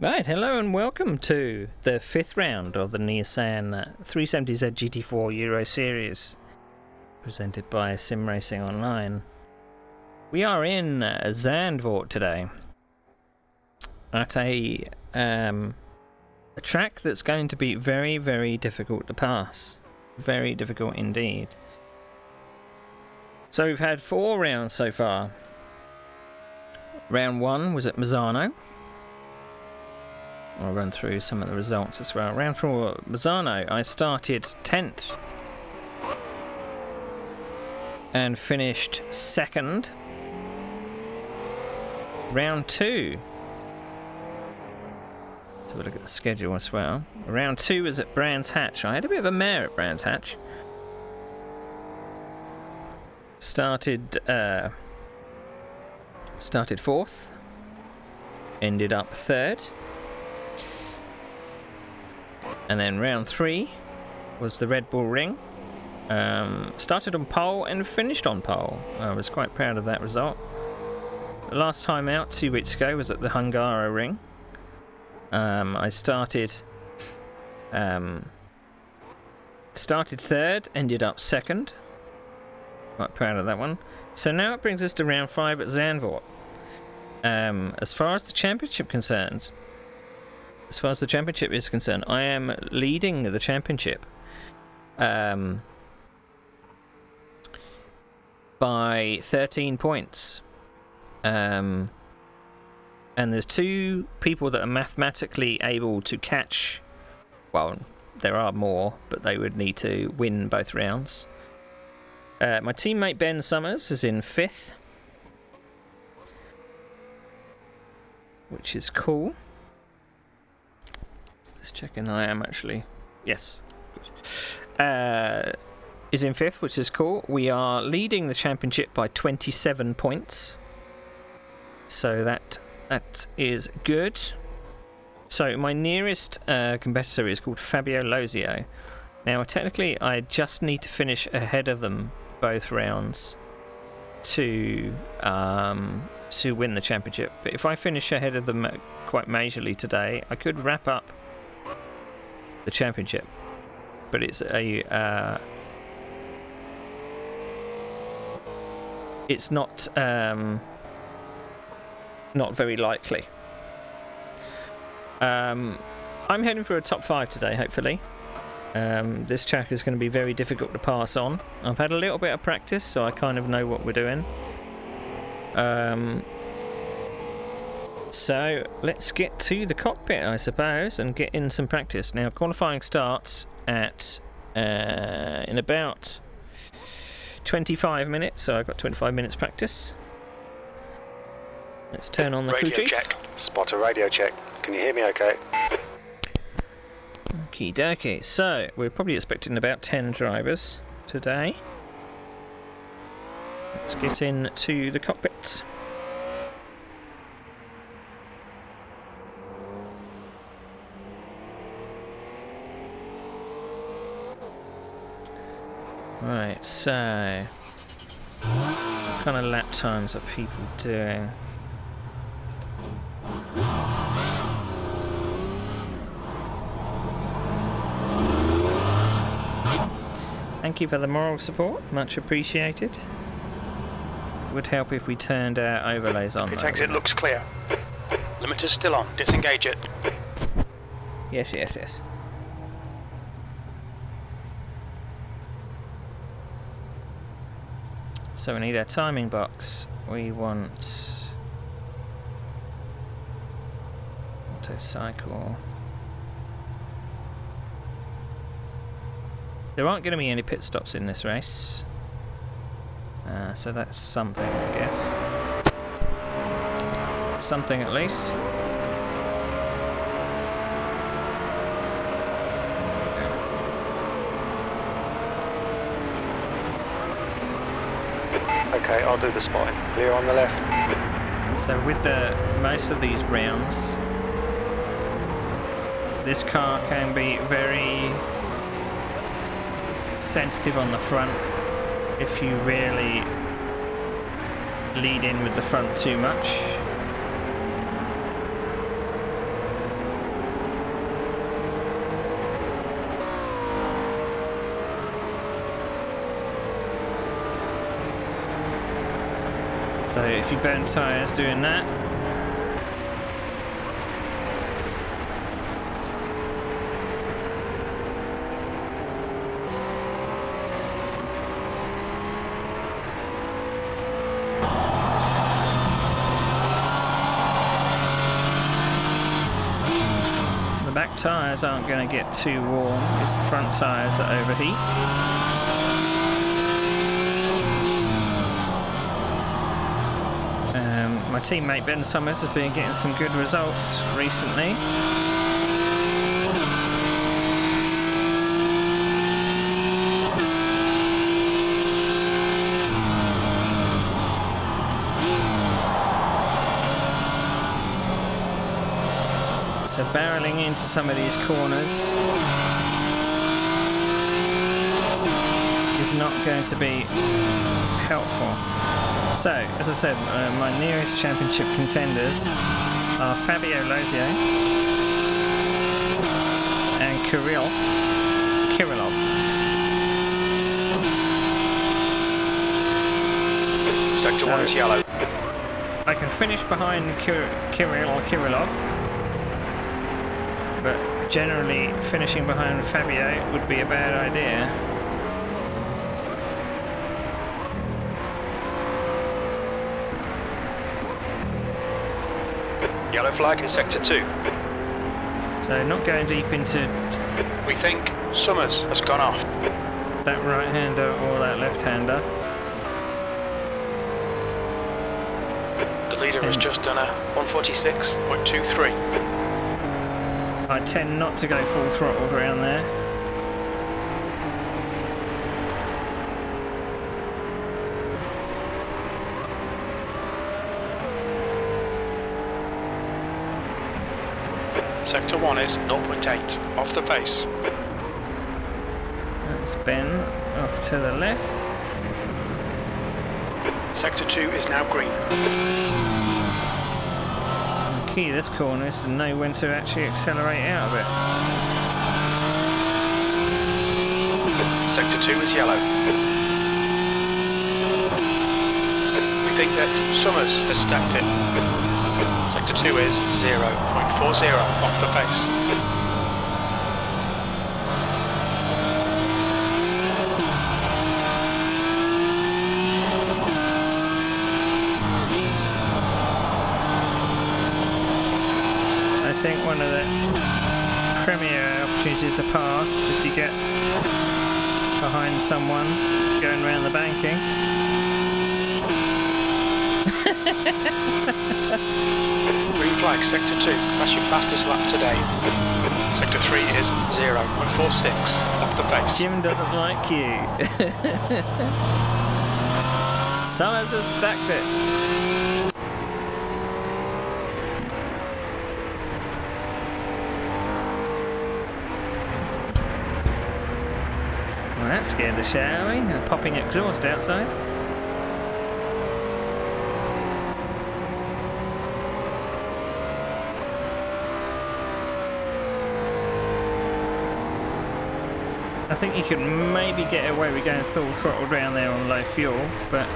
Right, hello and welcome to the fifth round of the Nissan 370Z GT4 Euroseries, presented by Sim Racing Online. We are in Zandvoort today, at a track that's going to be very, very difficult to pass. Very difficult indeed. So we've had 4 rounds so far. Round 1 was at Misano. I'll run through some of the results as well. Round 4 Misano, I started 10th and finished 2nd. Round 2. So we'll look at the schedule as well. Round 2 was at Brands Hatch. I had a bit of a mare at Brands Hatch. Started 4th. Ended up 3rd. And then round 3 was the Red Bull Ring. Started on pole and finished on pole. I was quite proud of that result. The last time out 2 weeks ago was at the Hungaro Ring. I started 3rd, ended up 2nd. Quite proud of that one. So now it brings us to round 5 at Zandvoort. As far as the championship is concerned, I am leading the championship by 13 points. And there's 2 people that are mathematically able to catch. Well, there are more, but they would need to win both rounds. My teammate Ben Summers is in 5th, which is cool. Just checking I am actually. Yes. Is in 5th, which is cool. We are leading the championship by 27 points. So that is good. So my nearest competitor is called Fabio Lozio. Now technically I just need to finish ahead of them both rounds to win the championship. But if I finish ahead of them quite majorly today, I could wrap up the championship, but it's not very likely. I'm heading for a top 5 today, hopefully. This track is going to be very difficult to pass on. I've had a little bit of practice, so I kind of know what we're doing. So let's get to the cockpit, I suppose, and get in some practice. Now, qualifying starts at in about 25 minutes, so I've got 25 minutes practice. Let's turn on the crew chief. Check. Spotter radio check. Can you hear me okay? Okie dokie. So, we're probably expecting about 10 drivers today. Let's get into the cockpits. Right, so what kind of lap times are people doing? Thank you for the moral support, much appreciated. Would help if we turned our overlays on. Its exit looks clear. Limiter's still on. Disengage it. Yes. So we need our timing box. We want auto cycle. There aren't going to be any pit stops in this race, so that's something, I guess. Something at least. Okay, I'll do the spotting. Clear on the left. So with most of these rounds, this car can be very sensitive on the front if you really lead in with the front too much. So if you burn tyres doing that, the back tyres aren't going to get too warm, it's the front tyres that overheat. My teammate Ben Summers has been getting some good results recently. So barreling into some of these corners is not going to be helpful. So, as I said, my nearest championship contenders are Fabio Lozio and Kirillov. Sector 1 is yellow. I can finish behind Kirillov, but generally finishing behind Fabio would be a bad idea. Yellow flag in sector 2. So not going deep into We think Summers has gone off. that right-hander or that left-hander. The leader has just done a 146.23. I tend not to go full throttle around there. Sector 1 is 0.8, off the pace. That's Ben off to the left. Sector 2 is now green. The key to this corner is to know when to actually accelerate out of it. Sector 2 is yellow. We think that Summers has stacked it. Sector 2 is 0.40, off the pace. I think one of the premier opportunities to pass is if you get behind someone going around the banking. Green flag, sector 2, that's your fastest lap today. Sector 3 is 0.46, off the pace. Jim doesn't like you. Summers has stacked it. Well, that scared the shit out of me. Popping exhaust outside. I think you could maybe get away with going full throttle down there on low fuel, but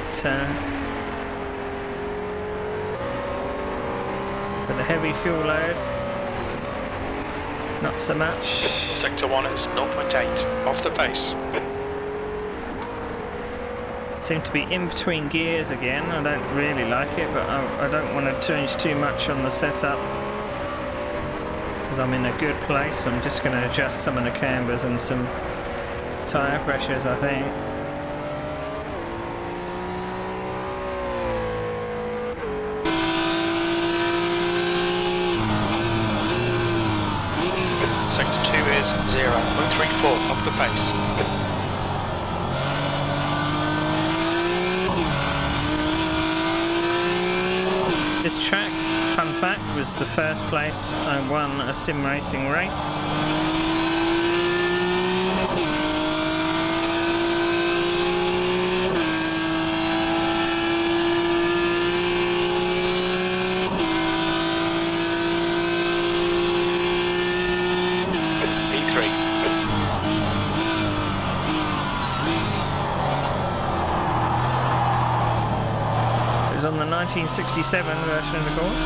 with the heavy fuel load, not so much. Sector 1 is 0.8, off the pace. Seem to be in between gears again. I don't really like it, but I don't want to change too much on the setup because I'm in a good place. I'm just going to adjust some of the cambers and some tyre pressures, I think. Sector 2 is 0.34, off the pace. This track, fun fact, was the first place I won a sim racing race. 1967 version of the course.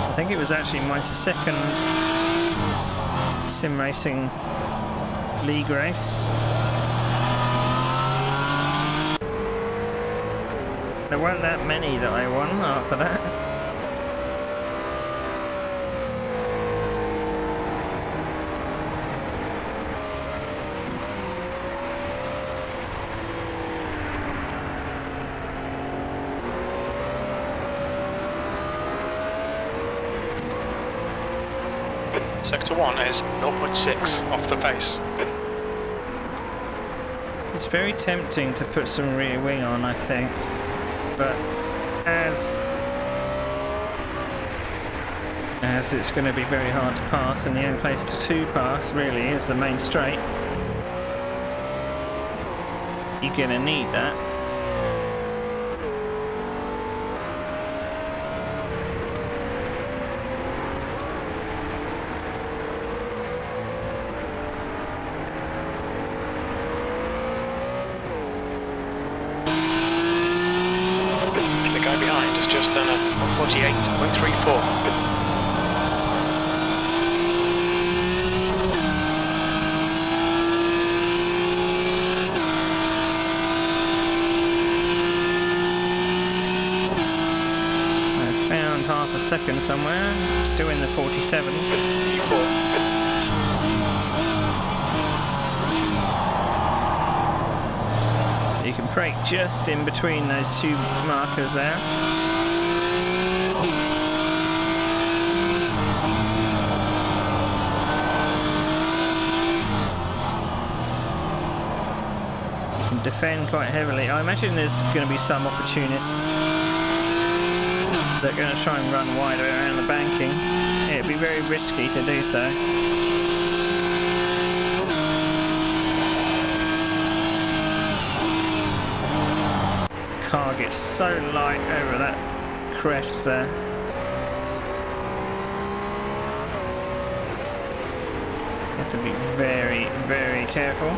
I think it was actually my second sim racing league race. There weren't that many that I won after that. Sector 1 is 0.6 off the pace. It's very tempting to put some rear wing on, I think, but as it's going to be very hard to pass, and the only place to pass really is the main straight, you're going to need that. Behind is just done a 148.34. I found half a second somewhere, still in the 47s. You can brake just in between those two markers there. You can defend quite heavily. I imagine there's going to be some opportunists that are going to try and run wider around the banking. It'd be very risky to do so. Car gets so light over that crest there. You have to be very, very careful.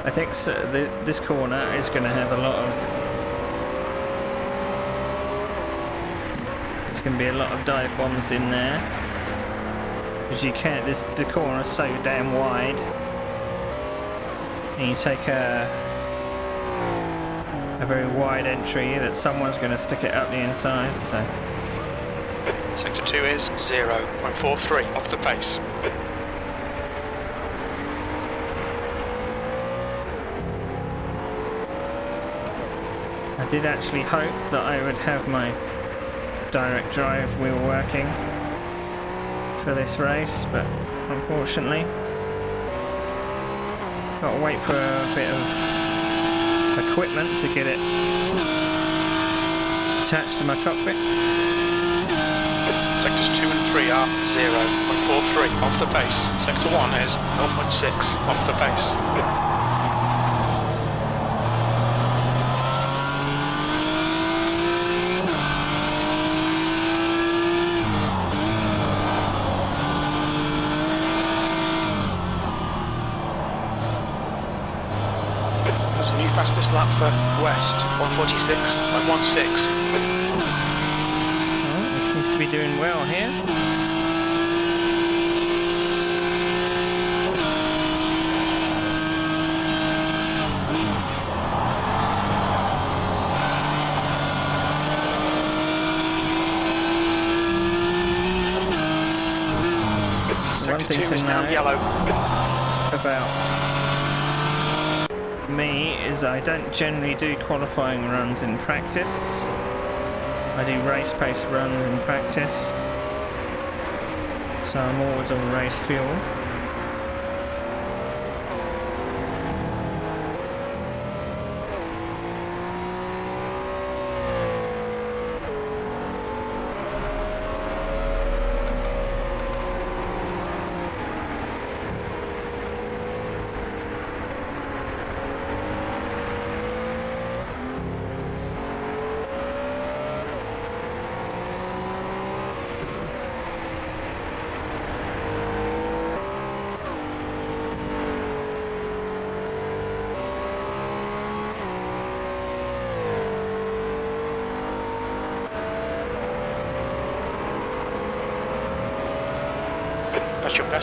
I think this corner is going to have a lot of... There's going to be a lot of dive bombs in there. Because you can't... The corner is so damn wide. And you take a very wide entry that someone's going to stick it up the inside, so... Sector 2 is 0.43 off the pace. I did actually hope that I would have my direct drive wheel working for this race, but unfortunately got to wait for a bit of equipment to get it attached to my cockpit. Sectors 2 and 3 are 0.43 off the pace. Sector 1 is 0.6 off the pace. That's a new fastest lap for West, 146.16. Oh, it seems to be doing well here. One thing to know about me is I don't generally do qualifying runs in practice. I do race pace runs in practice, so I'm always on race fuel.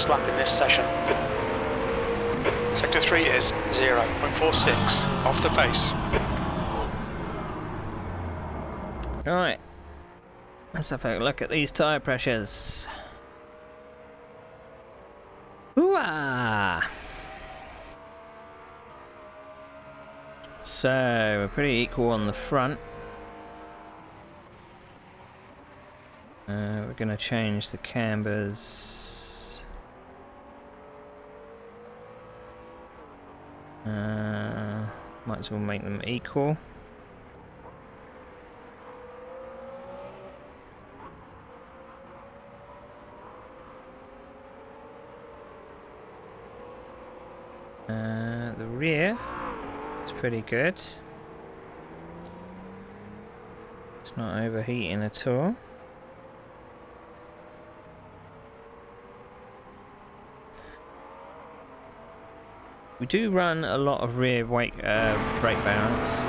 fastest lap in this session. Sector 3 is 0.46 off the pace. Alright, let's have a look at these tyre pressures. Hoo-ah! So, we're pretty equal on the front. We're going to change the cambers. Might as well make them equal. The rear is pretty good. It's not overheating at all. We do run a lot of rear brake balance.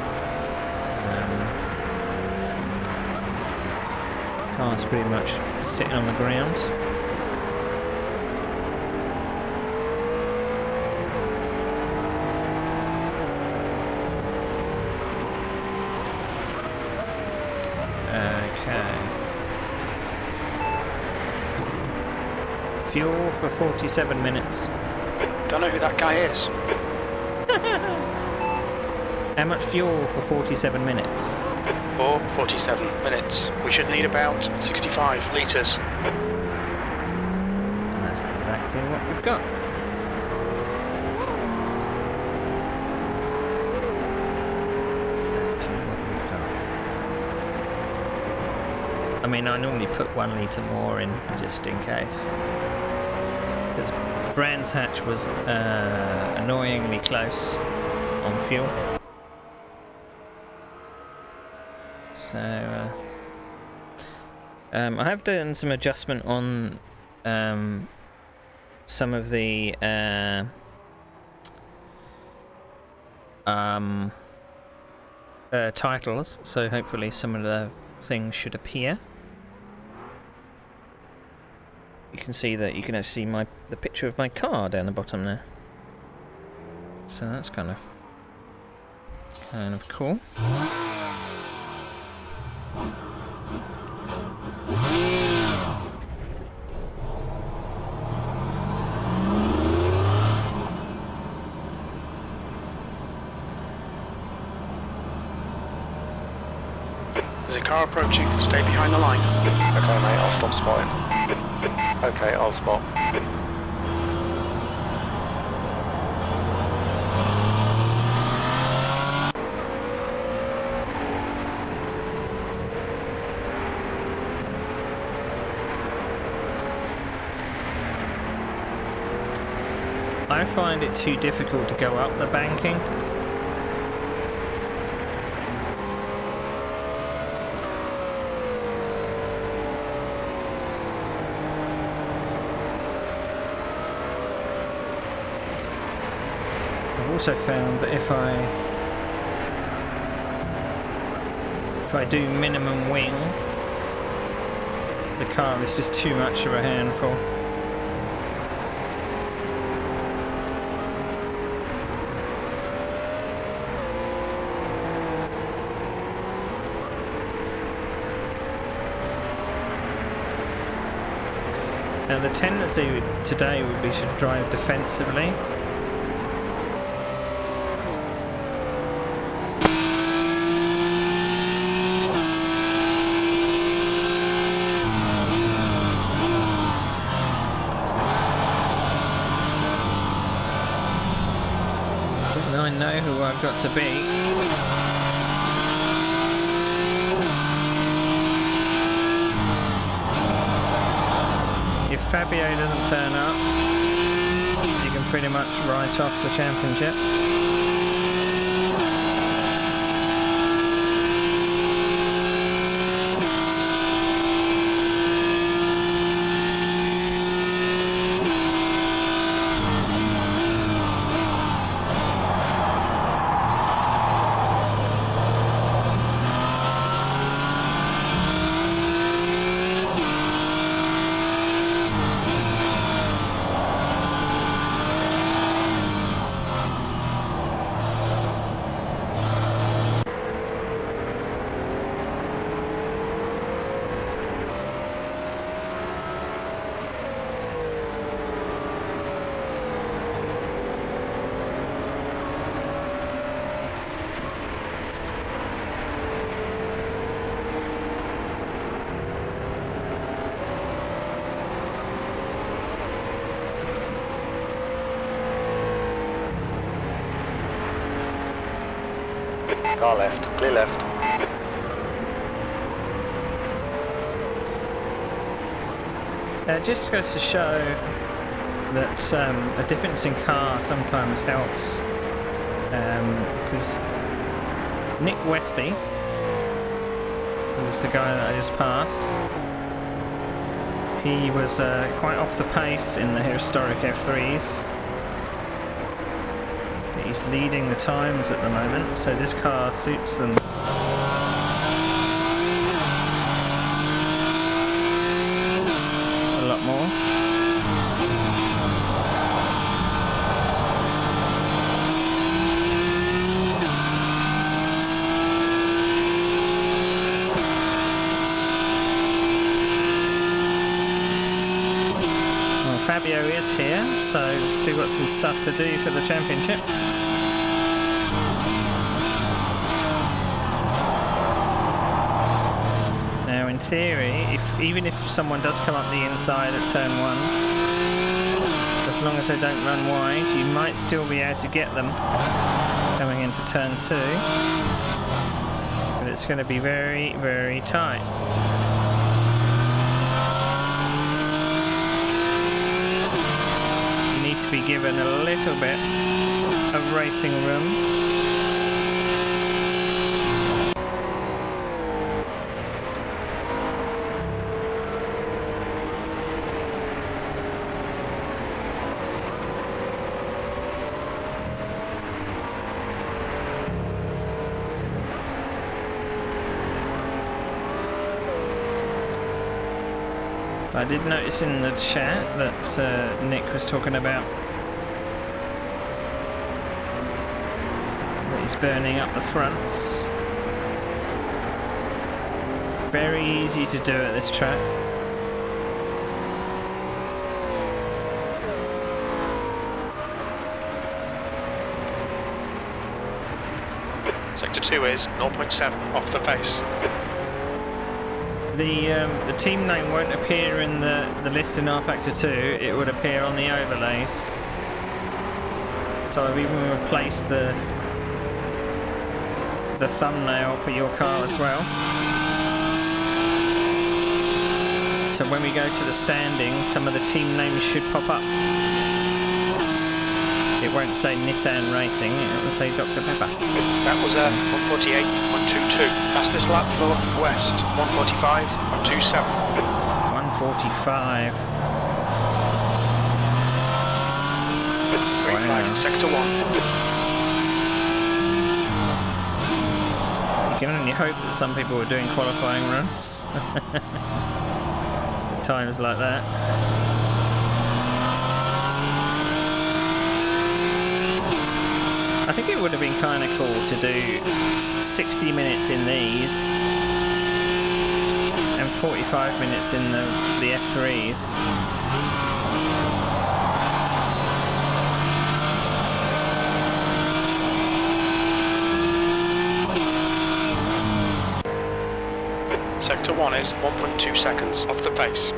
Car's pretty much sitting on the ground. Okay. Fuel for 47 minutes. Don't know who that guy is. How much fuel for 47 minutes? For 47 minutes. We should need about 65 litres. And that's exactly what we've got. Exactly what we've got. I mean, I normally put 1 litre more in just in case. Because Brands Hatch was annoyingly close on fuel. So I have done some adjustment on some of the titles, so hopefully some of the things should appear. You can see that you can actually see the picture of my car down the bottom there. So that's kind of cool. There's a car approaching. Stay behind the line. Okay, mate, I'll stop spotting. Okay, I'll spot. I find it too difficult to go up the banking. I've also found that if I do minimum wing, the car is just too much of a handful. Now the tendency today would be to drive defensively. And I know who I've got to beat. If Fabio doesn't turn up, you can pretty much write off the championship. Car left, clear left. It just goes to show that a difference in car sometimes helps. Because Nick Westy, who was the guy that I just passed, he was quite off the pace in the historic F3s. He's leading the times at the moment, so this car suits them. A lot more. Well, Fabio is here, so still got some stuff to do for the championship. In theory, even if someone does come up the inside at turn 1, as long as they don't run wide, you might still be able to get them coming into turn 2. But it's going to be very, very tight. You need to be given a little bit of racing room. I did notice in the chat that Nick was talking about that he's burning up the fronts. Very easy to do at this track. Sector 2 is 0.7 off the face. The team name won't appear in the list in R-Factor 2, it would appear on the overlays. So I've even replaced the thumbnail for your car as well. So when we go to the standings, some of the team names should pop up. It won't say Nissan Racing, it will say Dr. Pepper. That was 148, 122. Fastest lap for West, 145, 127. 145. Green flag in sector 1. You can only hope that some people are doing qualifying runs. Times like that. I think it would have been kind of cool to do 60 minutes in these and 45 minutes in the F3s. Sector 1 is 1.2 seconds off the pace.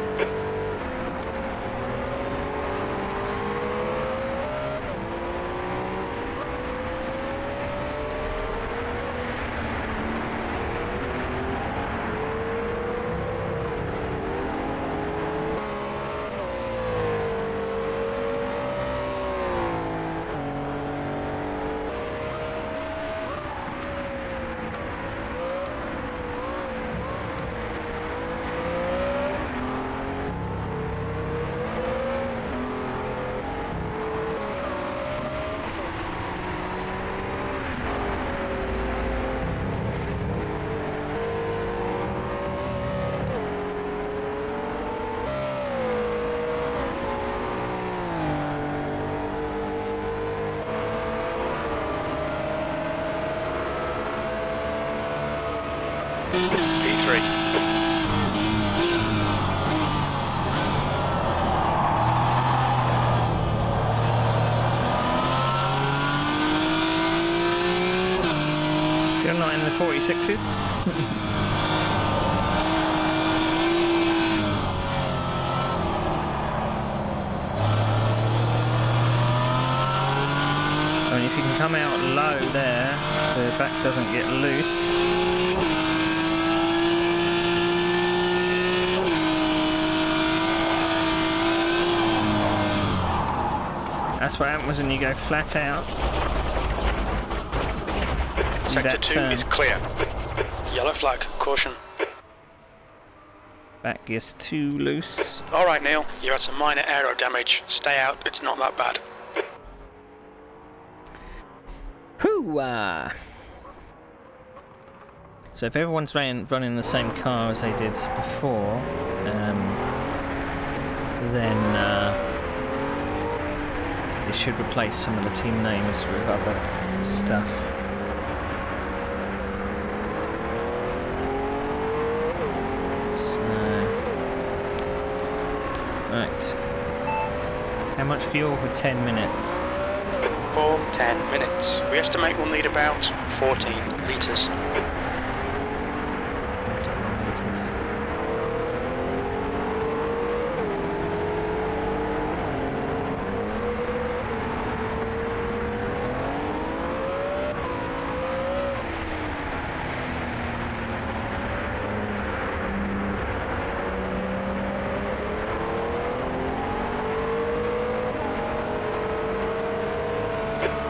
P3. Still not in the 46s. I mean, if you can come out low there, the the back doesn't get loose. That's what happens when you go flat out. Sector 2 is clear. Yellow flag, caution. Back gear's too loose. Alright Neil, you had some minor aero damage. Stay out, it's not that bad. Hoo-ah! So if everyone's running the same car as they did before, then they should replace some of the team names with other stuff. Right. How much fuel for 10 minutes? For 10 minutes. We estimate we'll need about 14 litres. 14 litres.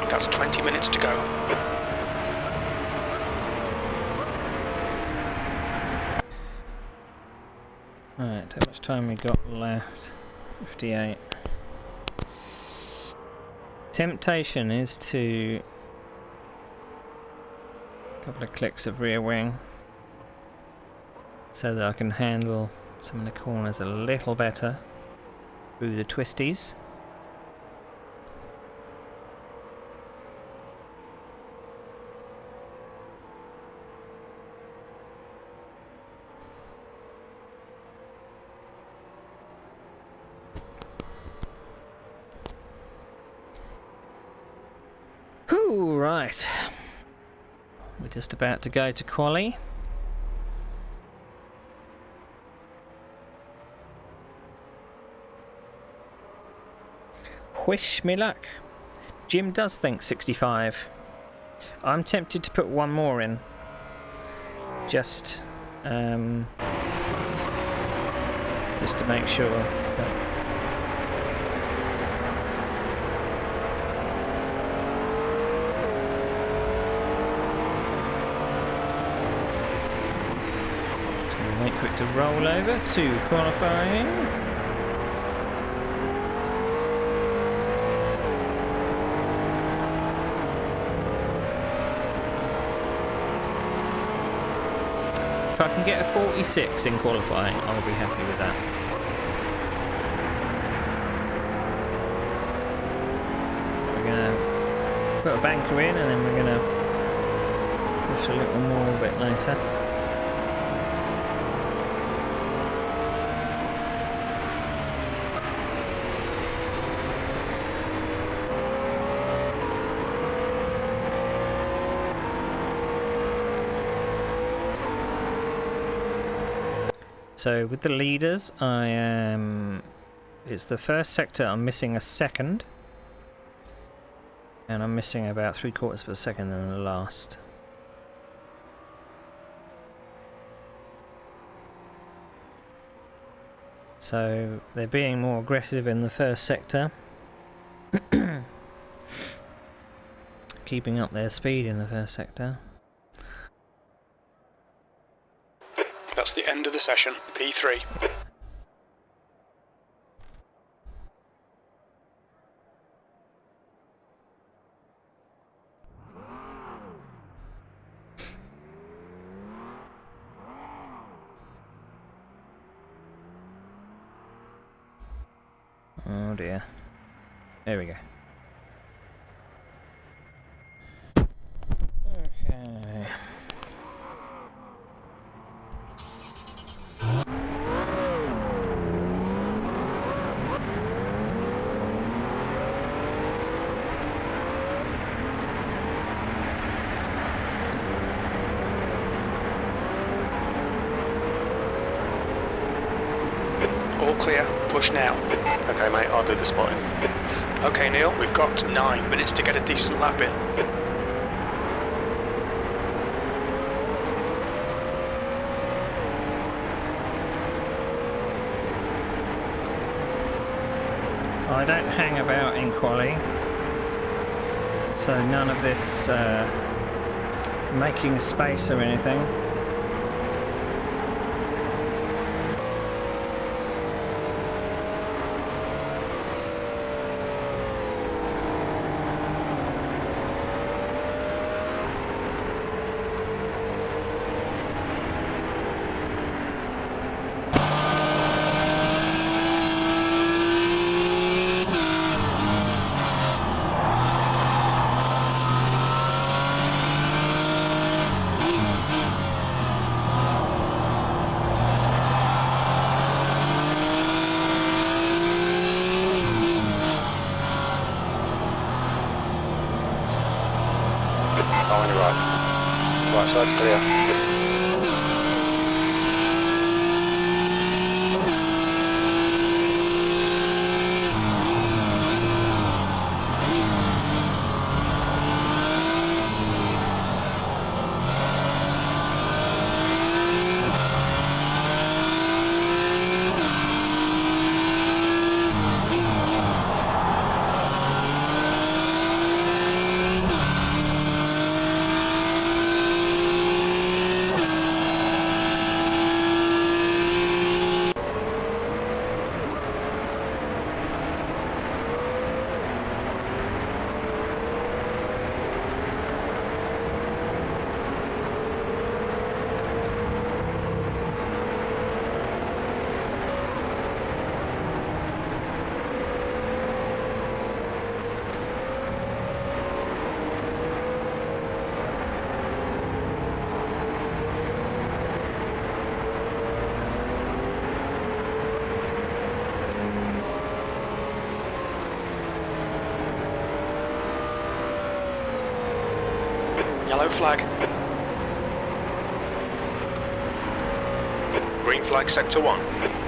That's 20 minutes to go. Right, how much time we got left? 58. Temptation is to... a couple of clicks of rear wing so that I can handle some of the corners a little better through the twisties. Right, we're just about to go to quali. Wish me luck. Jim does think 65. I'm tempted to put one more in. Just to make sure that wait for it to roll over to qualifying. If I can get a 46 in qualifying, I'll be happy with that. We're going to put a banker in and then we're going to push a little more a bit later. So with the leaders, it's the first sector, I'm missing a second. And I'm missing about 3/4 of a second in the last. So they're being more aggressive in the first sector. Keeping up their speed in the first sector. That's the end of the session, P3. Oh dear. There we go. Okay. All clear, push now. Okay, mate, I'll do the spotting. Okay, Neil, we've got 9 minutes to get a decent lap in. I don't hang about in quali, so none of this making space or anything. On your right. Right side's clear. Yellow flag. Green flag sector 1.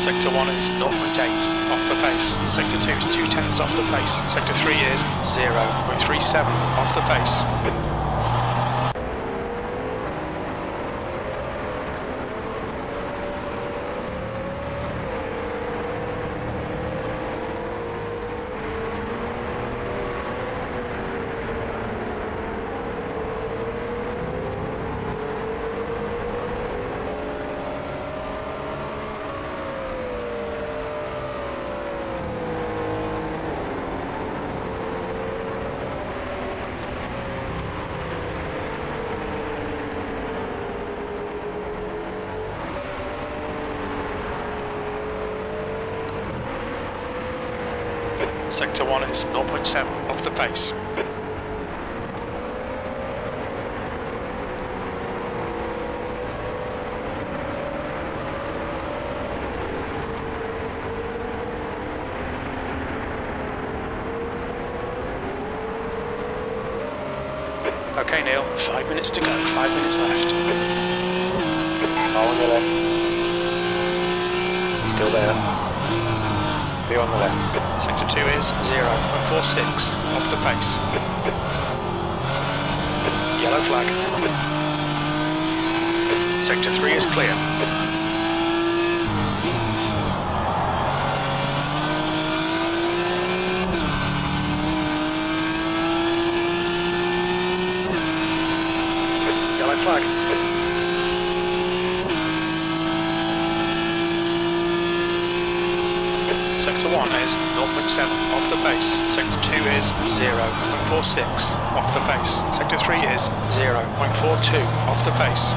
Sector 1 is 0.8 off the pace. Sector 2 is 0.2 off the pace. Sector 3 is 0.37 off the pace. Sector 1 is 0.7 off the pace. Okay Neil, 5 minutes to go, 5 minutes left. Car on your left. Still there. Be on the left. Sector 2 is 0.46 off the pace. Yellow flag. Sector 3 is clear. Yellow flag. Sector 1 is 0.7 off the pace. Sector 2 is 0.46 off the pace. Sector 3 is 0.42 off the pace.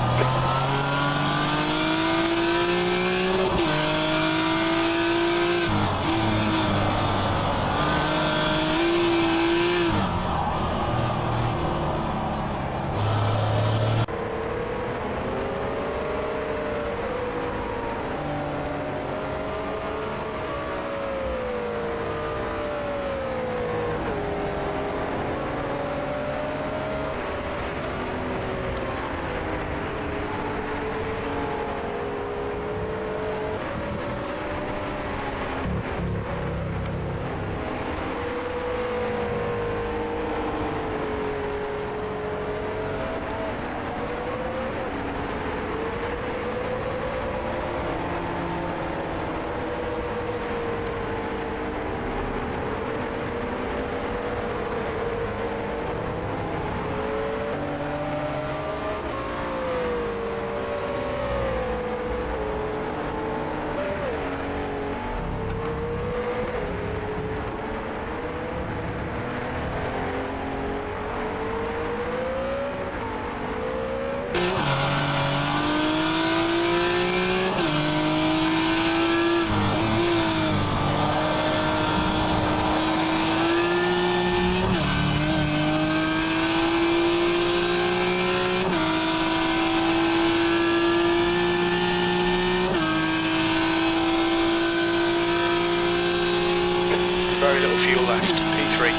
Very little fuel left, P3.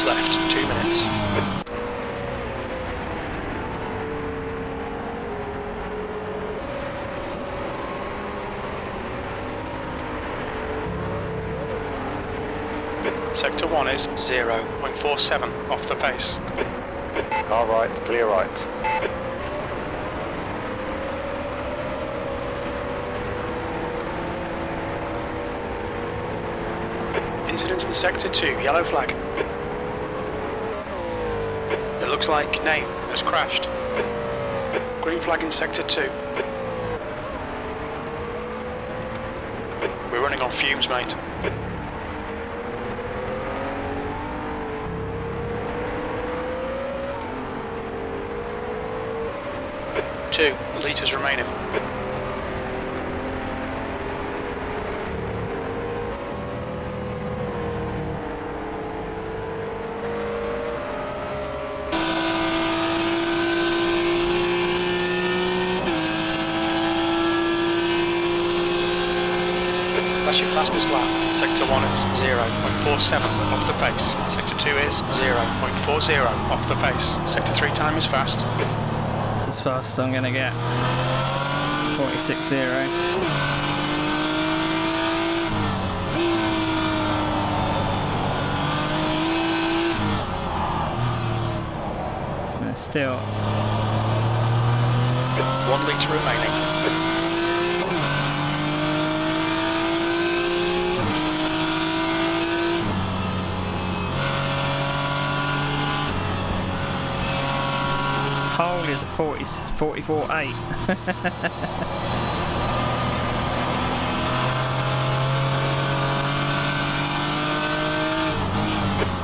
Left, 2 minutes. Sector 1 is 0.47 off the pace. All right, clear right. Incident in Sector 2, yellow flag. It looks like name has crashed. Green flag in Sector 2. We're running on fumes, mate. 2 litres remaining. That's your fastest lap. Sector 1 is 0.47 off the pace. Sector 2 is 0.40 off the pace. Sector 3 time is fast. That's as fast as I'm going to get. 46.0. Still 1 litre remaining. Pole is a 44.8.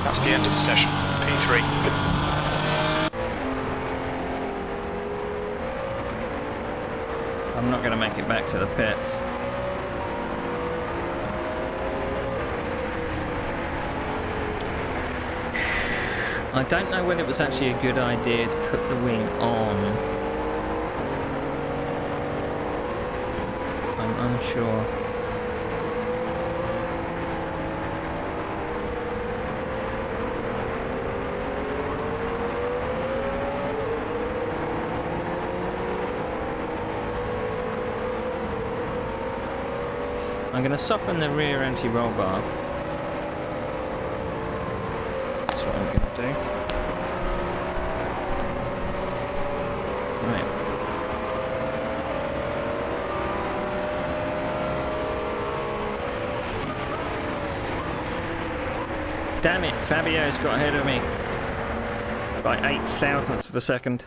That's the end of the session. P3. I'm not going to make it back to the pits. I don't know whether it was actually a good idea to put the wing on. I'm unsure. I'm going to soften the rear anti-roll bar. That's what I'm going to do. Right. Damn it, Fabio's got ahead of me by 0.08 of a second.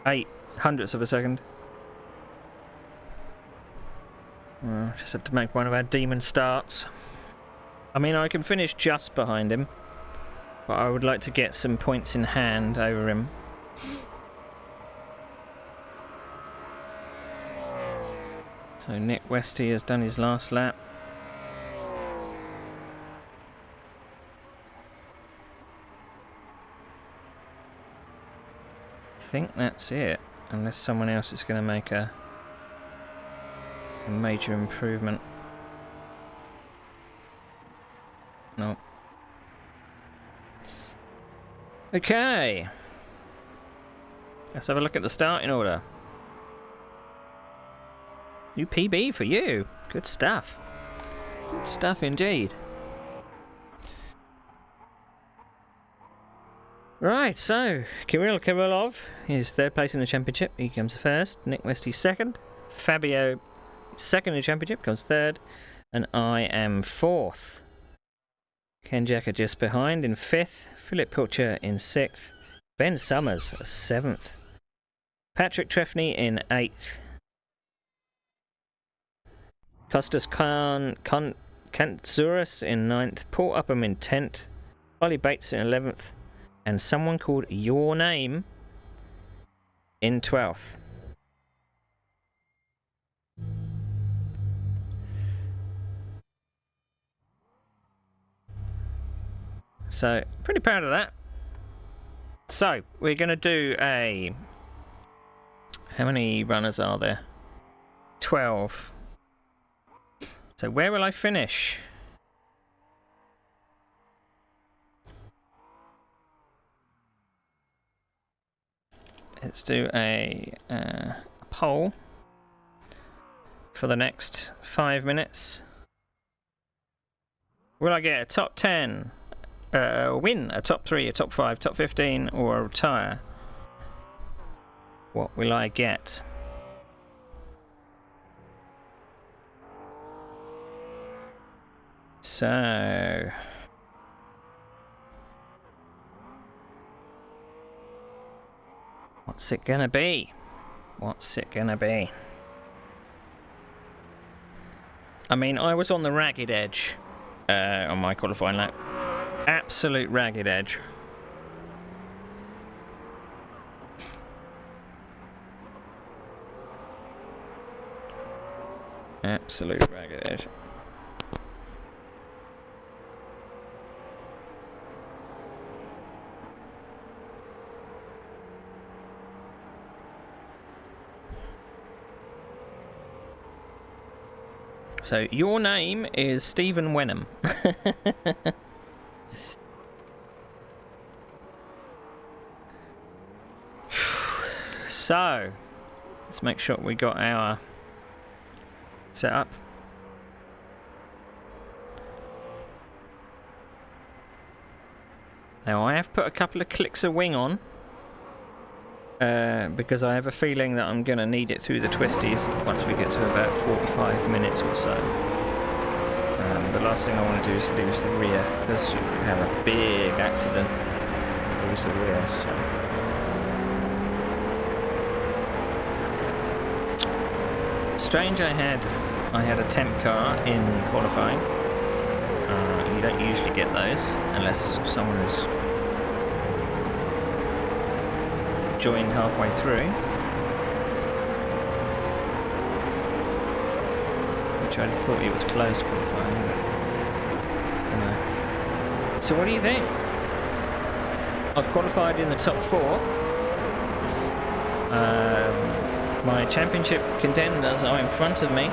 0.08 of a second. Just have to make one of our demon starts. I mean, I can finish just behind him, but I would like to get some points in hand over him. So Nick Westy has done his last lap. I think that's it, unless someone else is going to make a major improvement. No. Okay. Let's have a look at the starting order. New PB for you. Good stuff. Good stuff indeed. Right, so Kirill Kirilov is third place in the championship. He comes first. Nick Westy second. Fabio second in the championship, comes third. And I am fourth. Ken Jacker just behind in fifth. Philip Pilcher in sixth. Ben Summers seventh. Patrick Trefney in eighth. Kostas Kantzouras in ninth. Paul Upham in 10th. Ollie Bates in 11th. And someone called Your Name in 12th. So, pretty proud of that. So, we're going to do a... How many runners are there? 12. So, where will I finish? Let's do a poll for the next 5 minutes. Will I get a top 10, win, a top 3, a top 5, top 15, or a retire? What will I get? So... what's it gonna be? What's it gonna be? I mean, I was on the ragged edge on my qualifying lap. Absolute ragged edge. Absolute ragged edge. So, your name is Stephen Wenham. So, let's make sure we got our setup. Now, I have put a couple of clicks of wing on. Because I have a feeling that I'm going to need it through the twisties once we get to about 45 minutes or so. The last thing I want to do is lose the rear, because you have a big accident. Lose the rear, so... Strange, I had a temp car in qualifying. You don't usually get those unless someone is joined halfway through, which I thought it was closed qualifying, but I don't know. So what do you think? I've qualified in the top 4. My championship contenders are in front of me.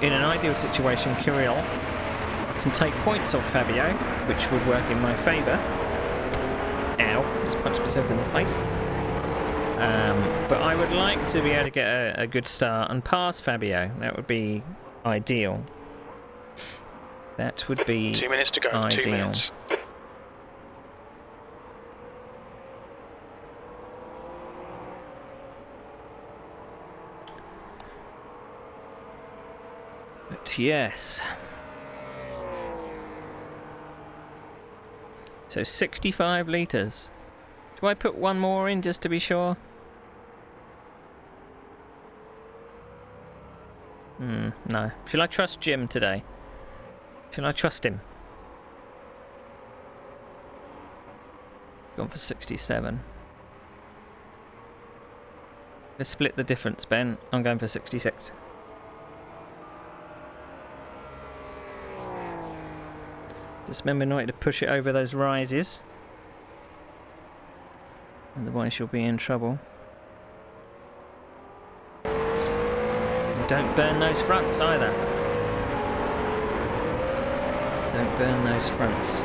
In an ideal situation, Kirill can take points off Fabio, which would work in my favour. Ow, just punched myself in the face. But I would like to be able to get a good start and pass Fabio. That would be ideal. That would be 2 minutes to go. ideal. 2 minutes. But yes. So 65 litres. Do I put one more in just to be sure? No. Shall I trust Jim today? Shall I trust him? Gone for 67. Let's split the difference, Ben. I'm going for 66. Just remember not to push it over those rises. Otherwise you'll be in trouble. And don't burn those fronts either. Don't burn those fronts.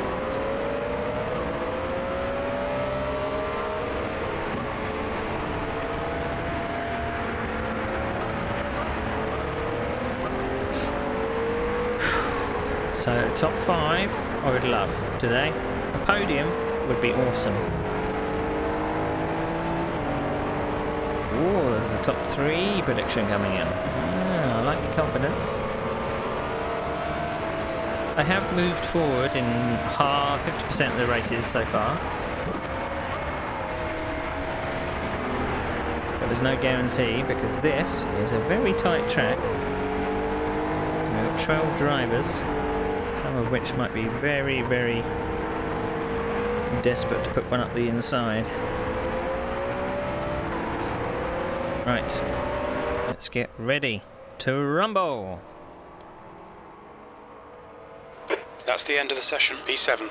So top 5 I would love today. A podium would be awesome. Oh, there's a top 3 prediction coming in. I like your confidence. I have moved forward in 50% of the races so far. But there's no guarantee because this is a very tight track. We've got 12 drivers, some of which might be very, very desperate to put one up the inside. Right, let's get ready to rumble. That's the end of the session. P7.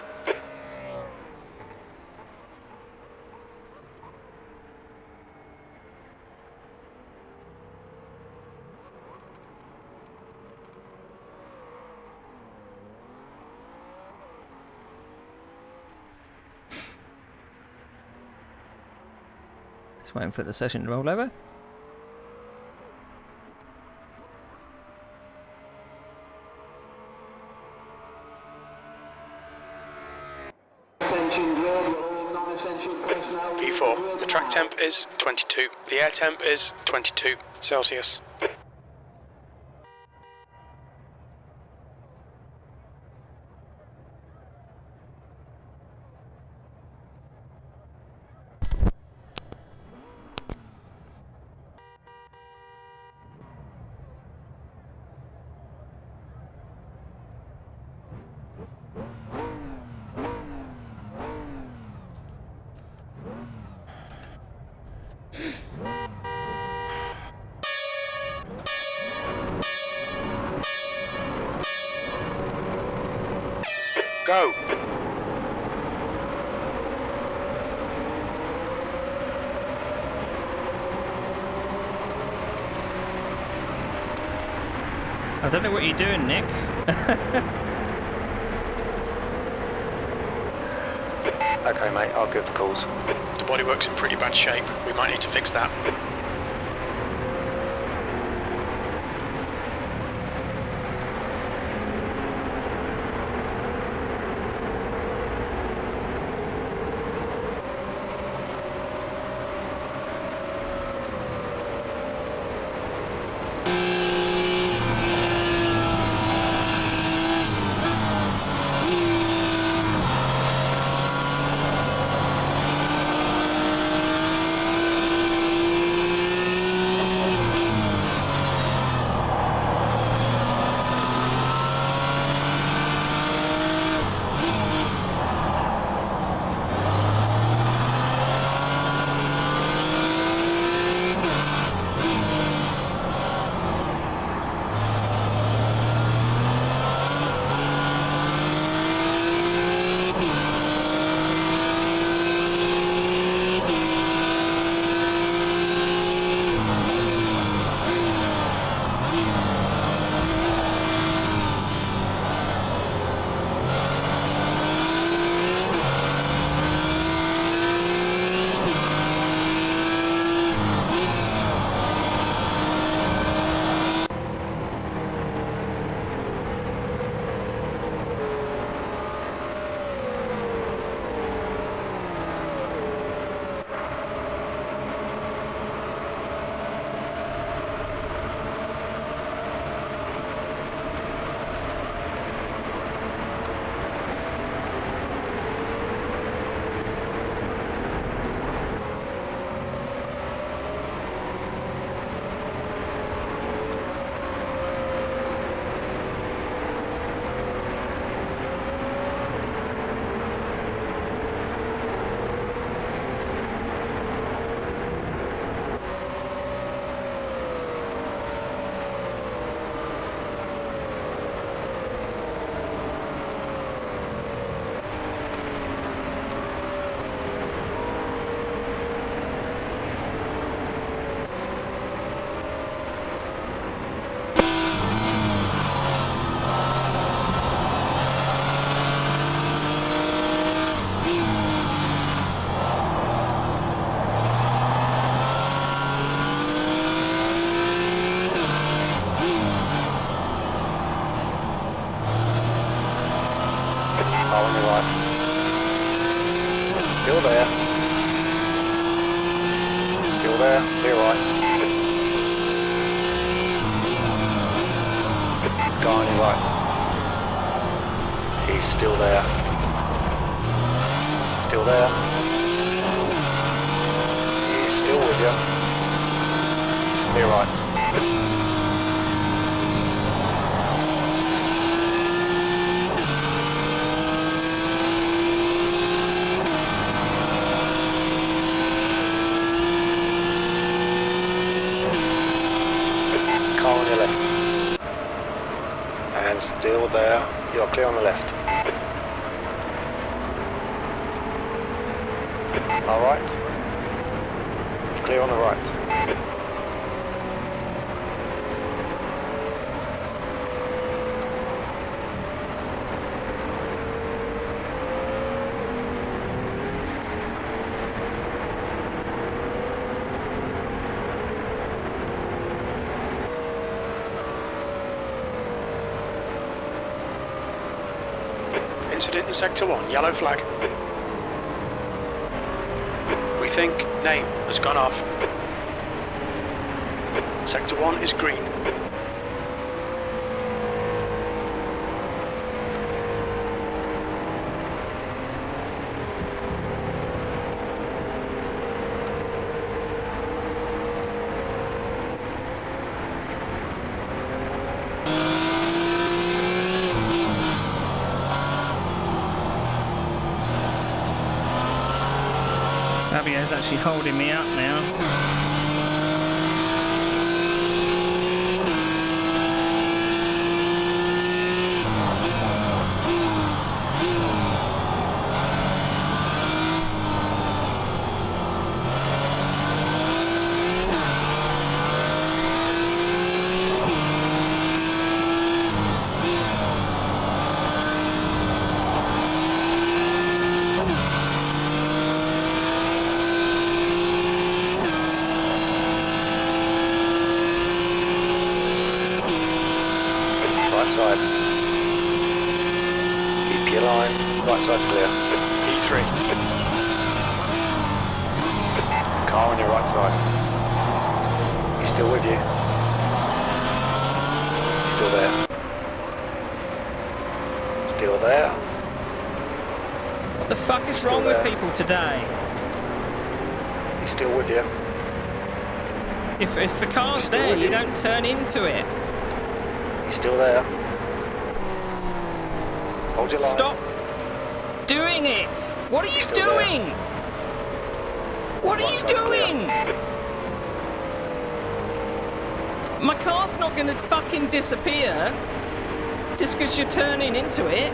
Just waiting for the session to roll over. P4. The track temp is 22. The air temp is 22 Celsius. Go! I don't know what you're doing, Nick. Okay, mate, I'll give the calls. The bodywork's in pretty bad shape. We might need to fix that. on your right. Still there. Still there. Clear right. There's a guy on your right. He's still there. Still there. He's still with you. Clear right. Car on your left. And still there. You're clear on the left. All right. Clear on the right. Incident in Sector 1, yellow flag. We think name has gone off. Sector 1 is green. Fabio's actually holding me up now. Right side. Keep your line. Right side's clear. E3. Car on your right side. He's still with you. He's still there. Still there. What the fuck is Still wrong there. with people today? He's still with you. If the car's Still there, with you you. don't turn into it. He's still there. Hold your line. Stop doing it! What are you Still there. doing? What are Right you side's clear. doing? My car's not going to fucking disappear just because you're turning into it.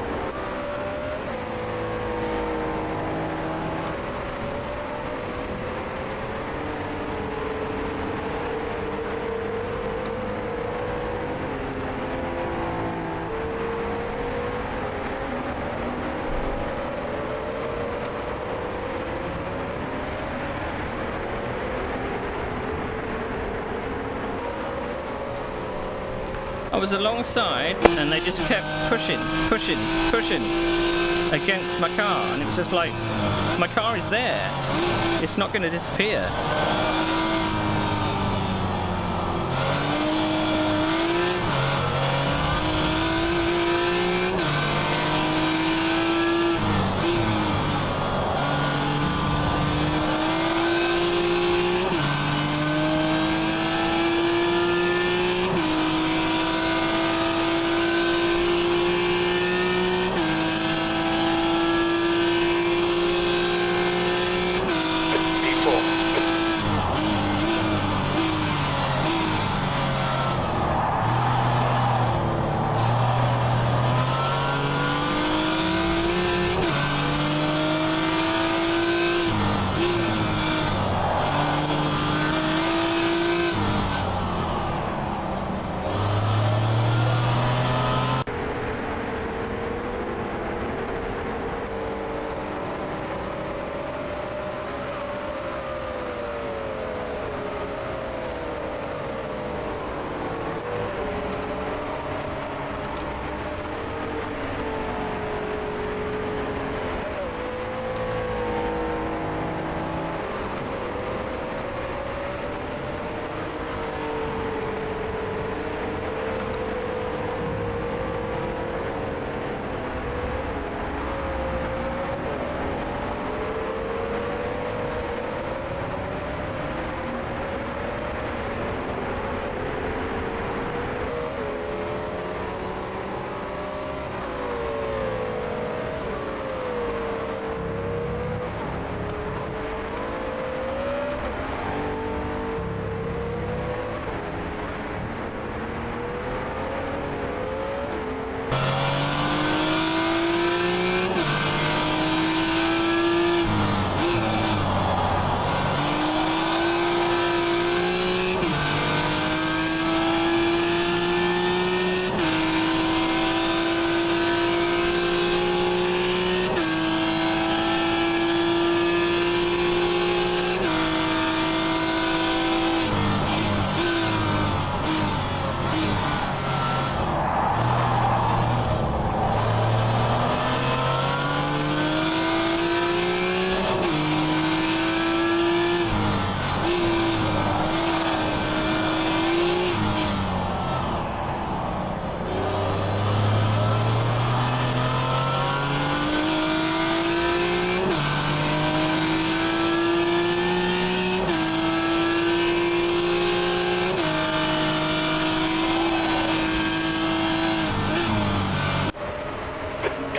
I was alongside and they just kept pushing against my car, and it was just like, my car is there, it's not going to disappear. D4.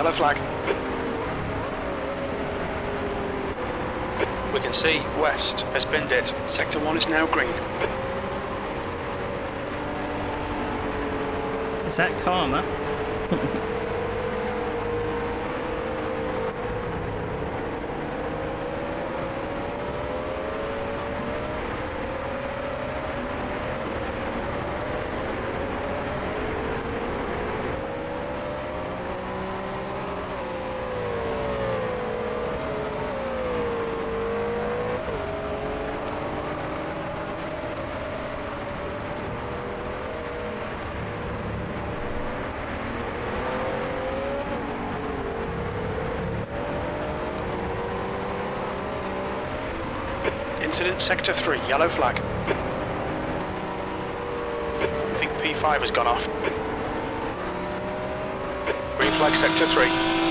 yellow flag. We can see west has binned it. Sector 1 is now green. Is that karma? Incident sector 3, yellow flag. I think P5 has gone off. Green flag sector 3.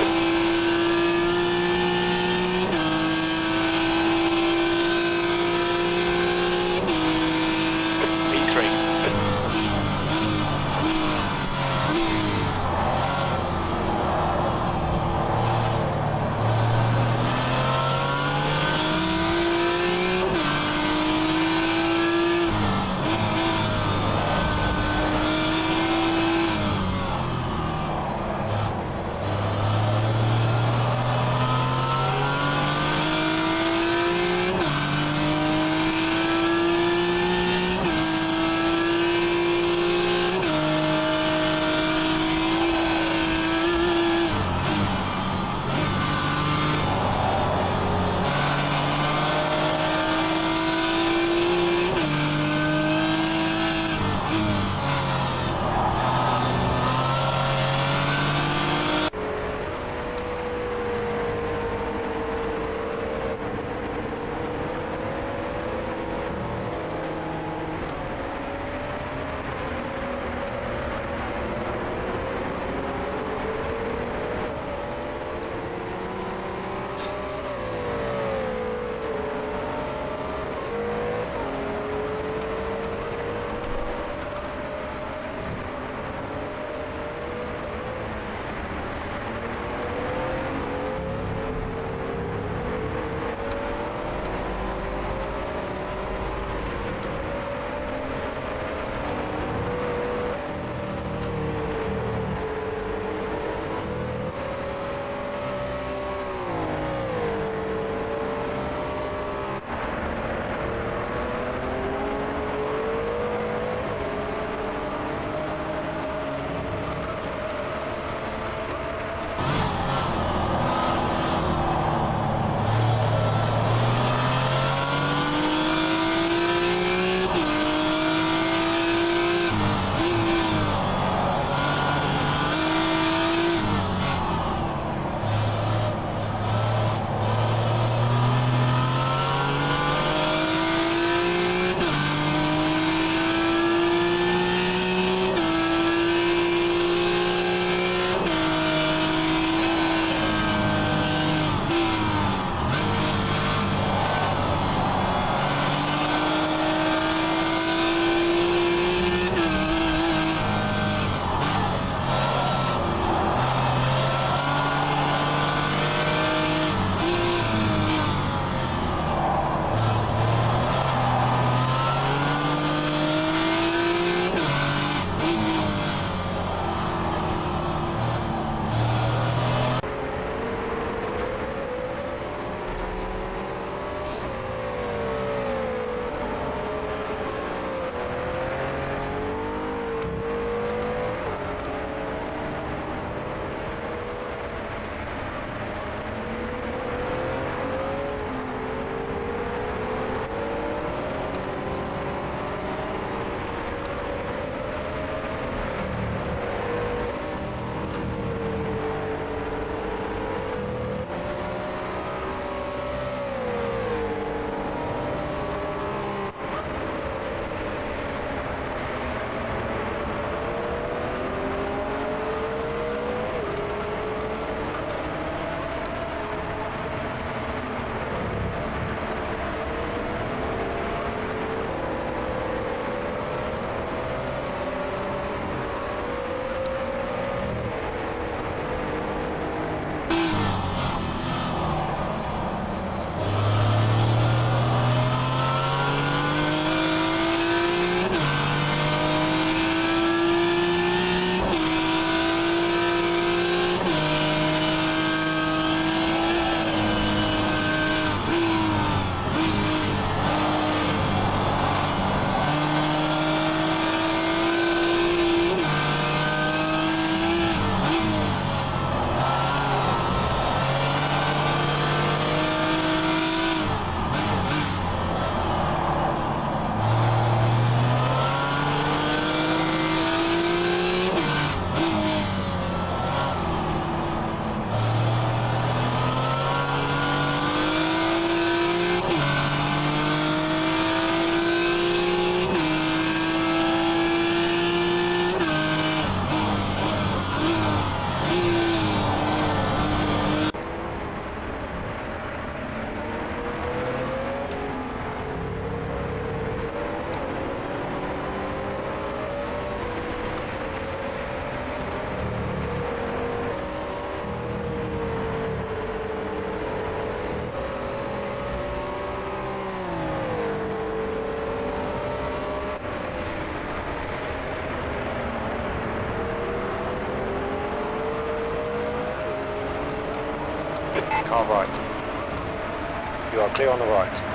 Car right. You are clear on the right.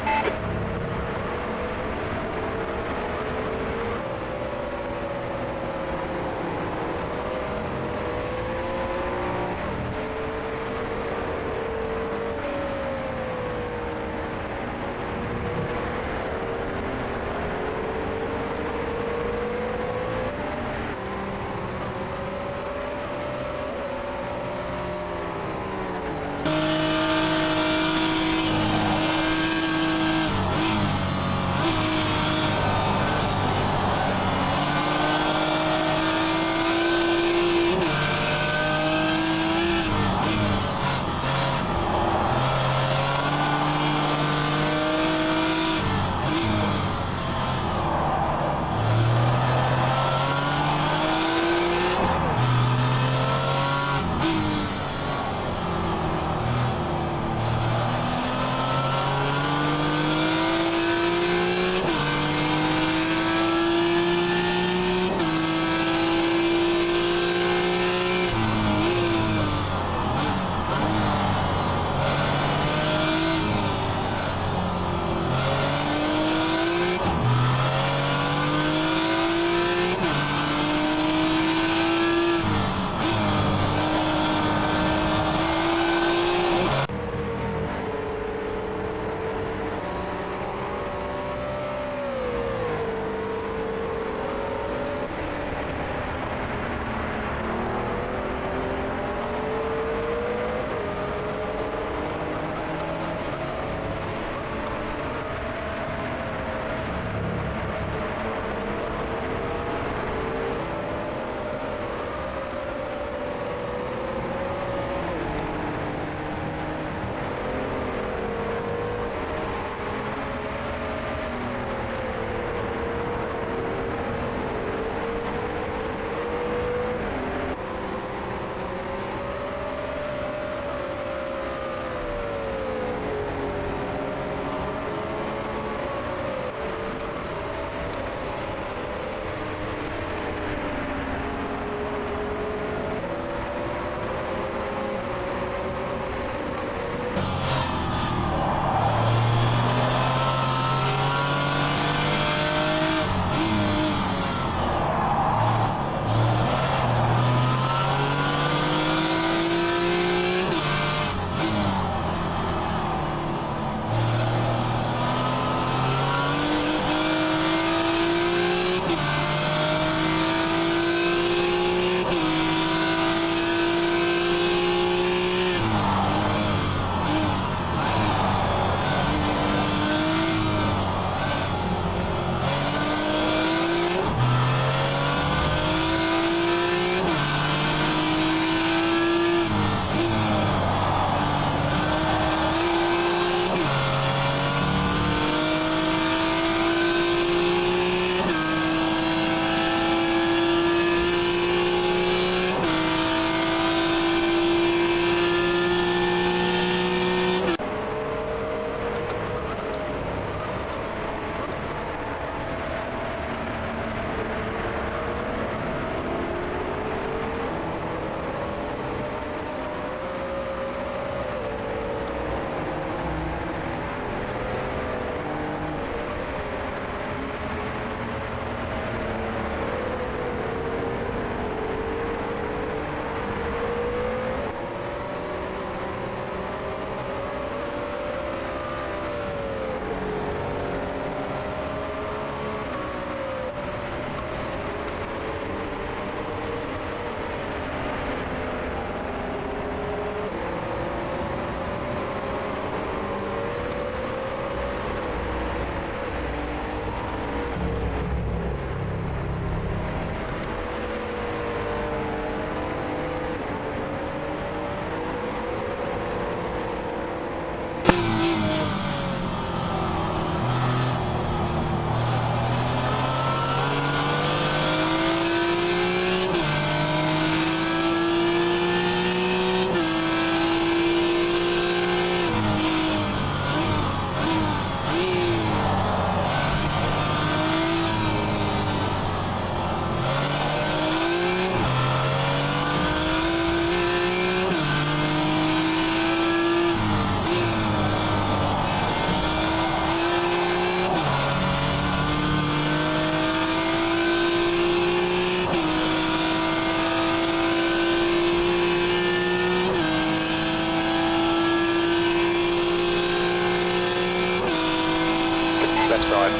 side.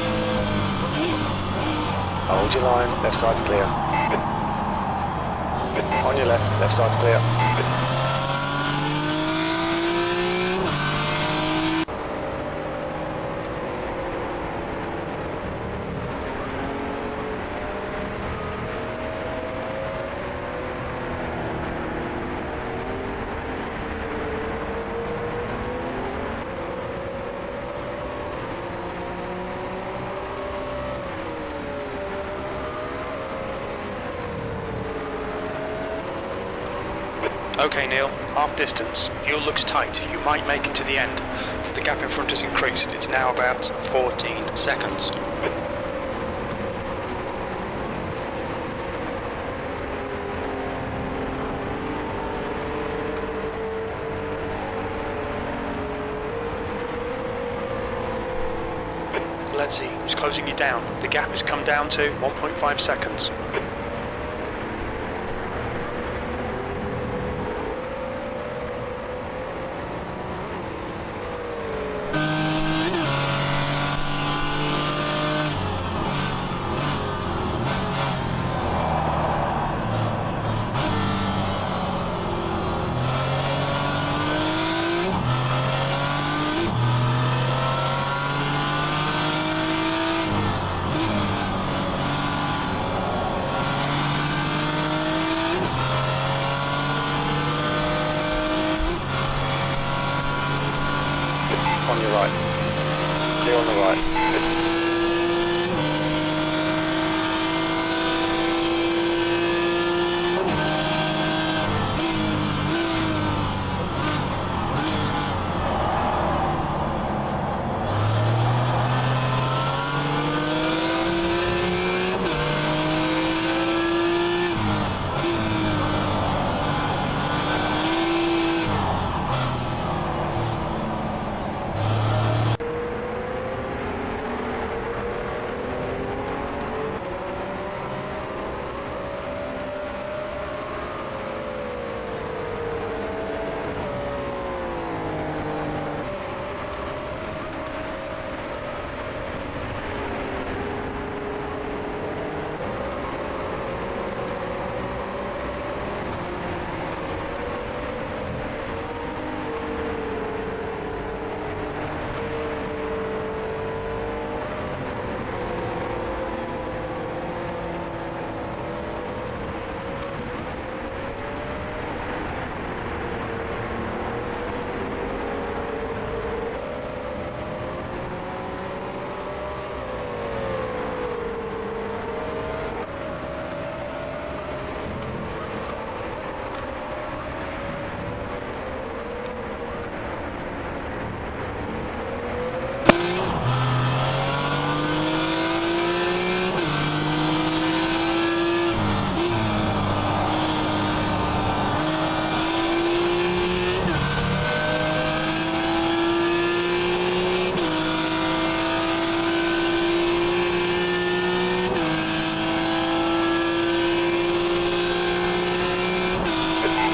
Hold your line, left side's clear. On your left side's clear. Okay Neil, half distance. Fuel looks tight, you might make it to the end. The gap in front has increased, it's now about 14 seconds. Let's see, it's closing you down. The gap has come down to 1.5 seconds. On your right. Clear on the right.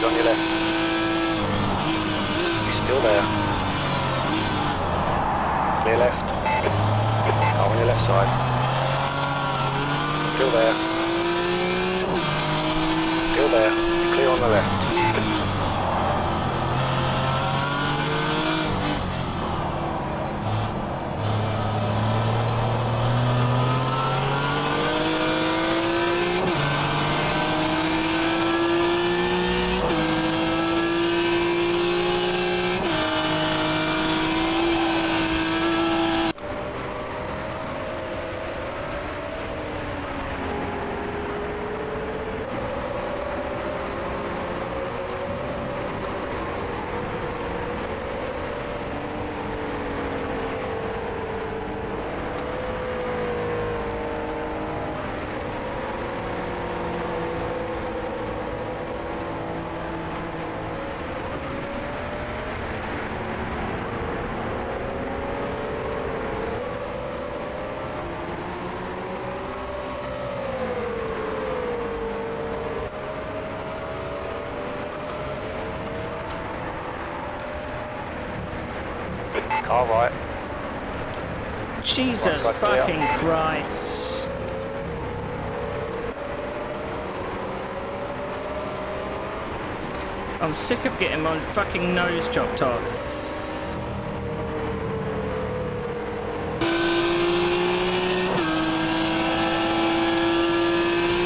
On your left. He's still there. Clear left. Car on your left side. Still there. Still there. Clear on the left. Car right. Jesus Right side's clear. fucking Christ. I'm sick of getting my fucking nose chopped off.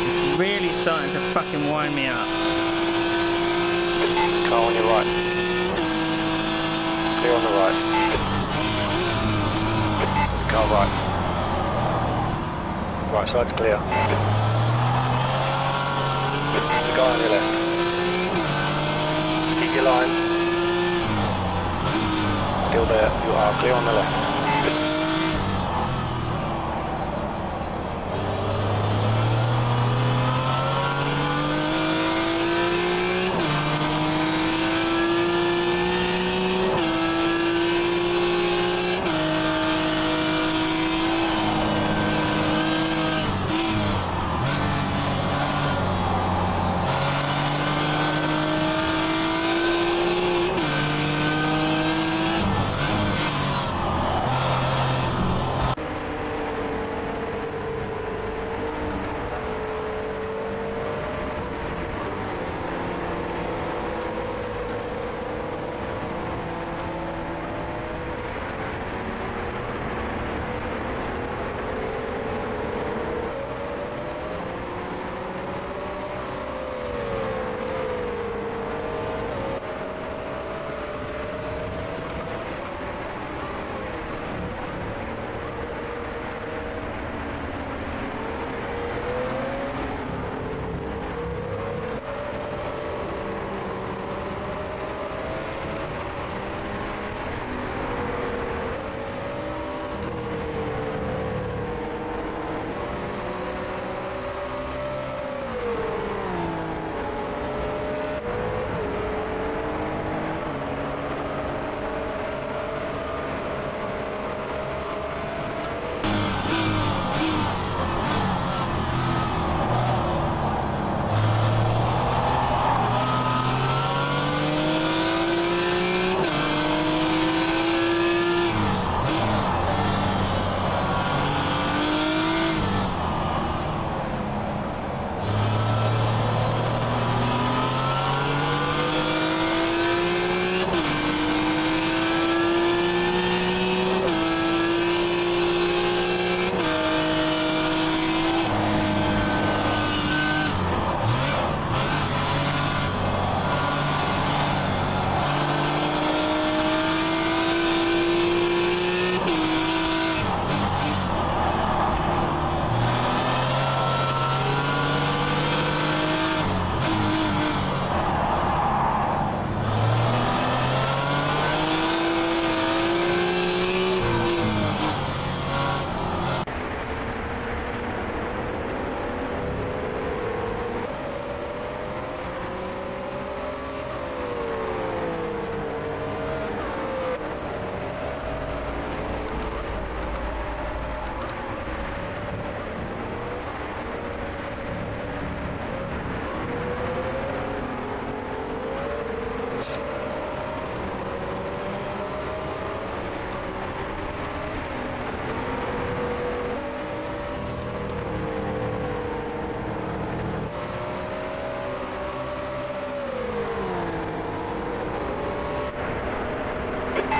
It's really starting to fucking wind me up. Car on your right. Clear on the right. There's a car right. Right side's clear. There's a guy on your left. Keep your line. Still there. You are clear on the left.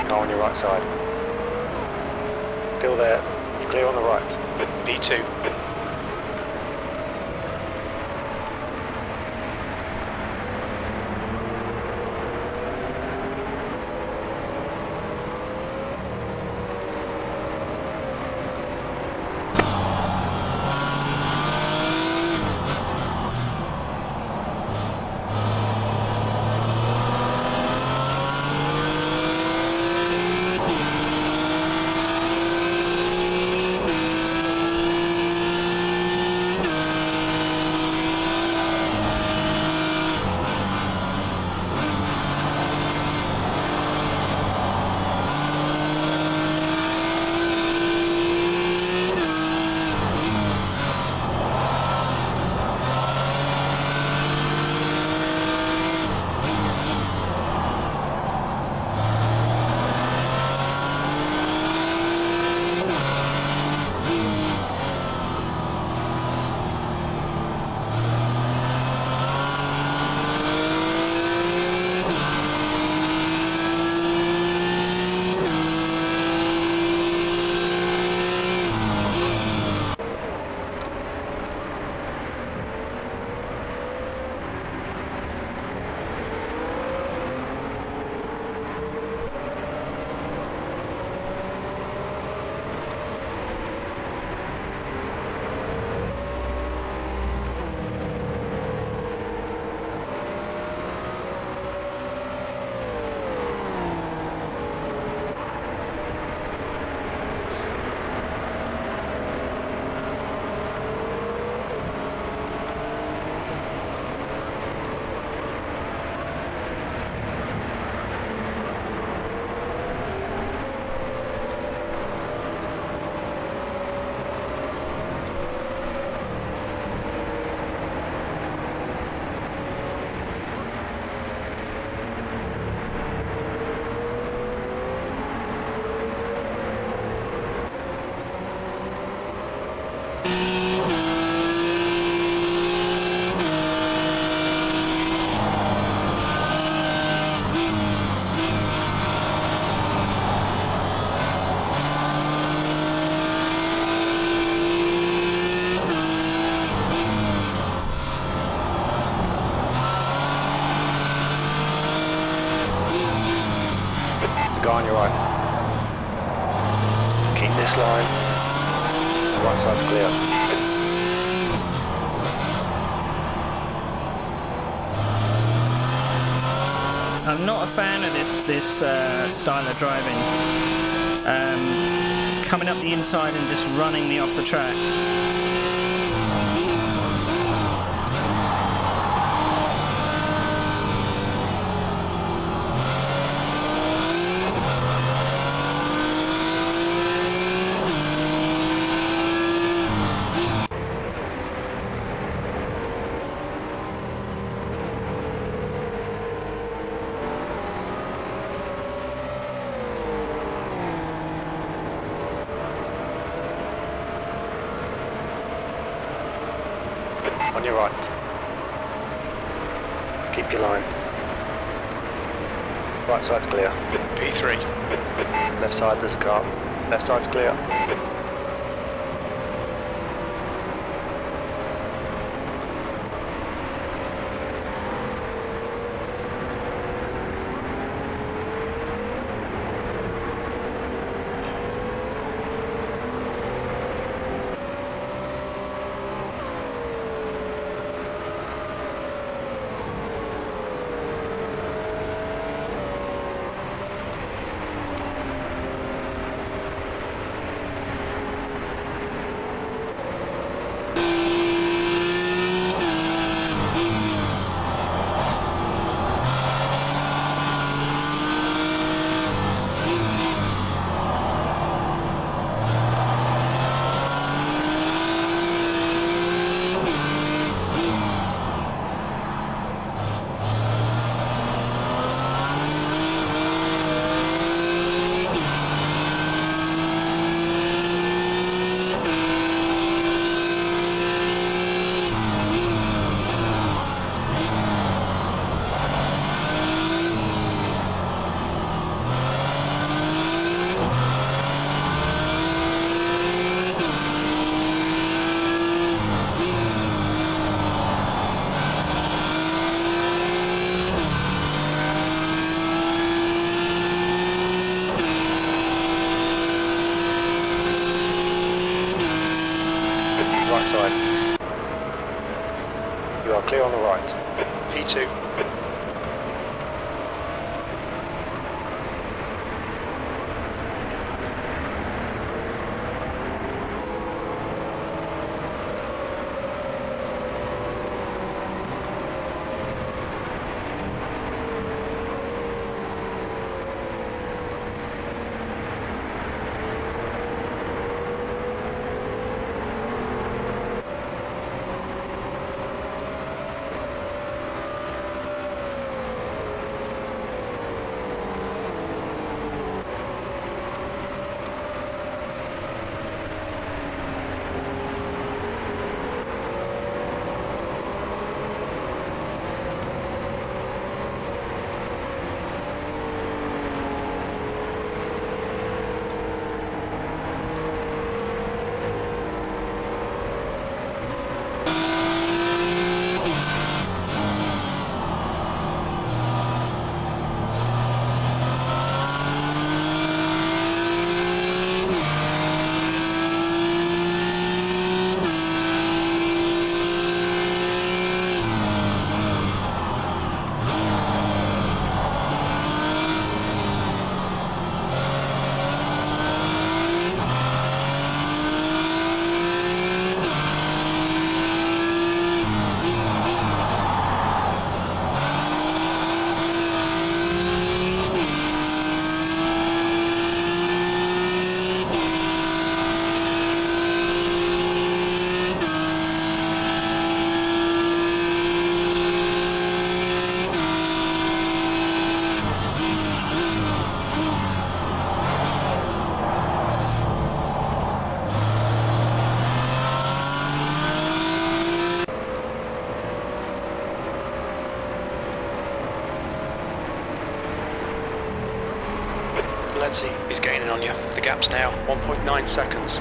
Car on your right side. Still there. You're clear on the right. B2. car on your right. Keep this line. The right side's clear. I'm not a fan of this style of driving. Coming up the inside and just running me off the track. On your right. Keep your line. Right side's clear. P3. Left side there's a car. Left side's clear. Right side. You are clear on the right. P2. Let's see, he's gaining on you. The gap's now 1.9 seconds.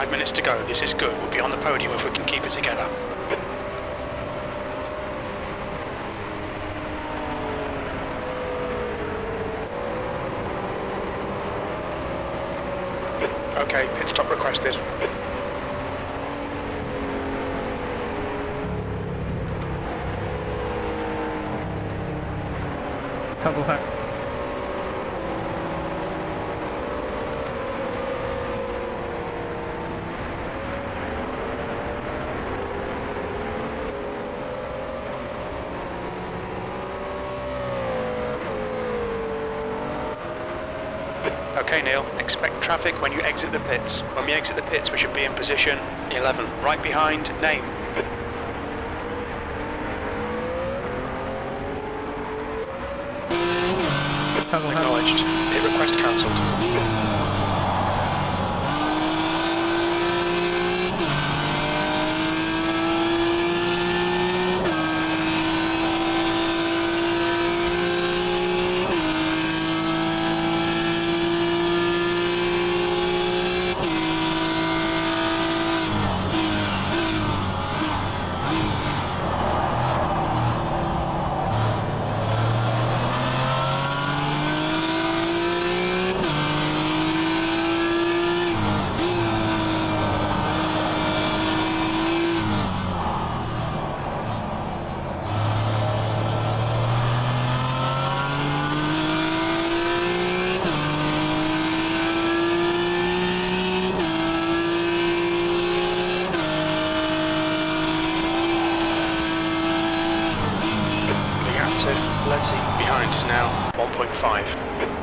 5 minutes to go. This is good. We'll be on the podium if we can keep it together. Okay, pit stop requested. Couple back. Okay, Neil, expect traffic when you exit the pits. When we exit the pits, we should be in position 11. Right behind, name. Acknowledged. Pit request cancelled. Let's see, behind is now 1.5.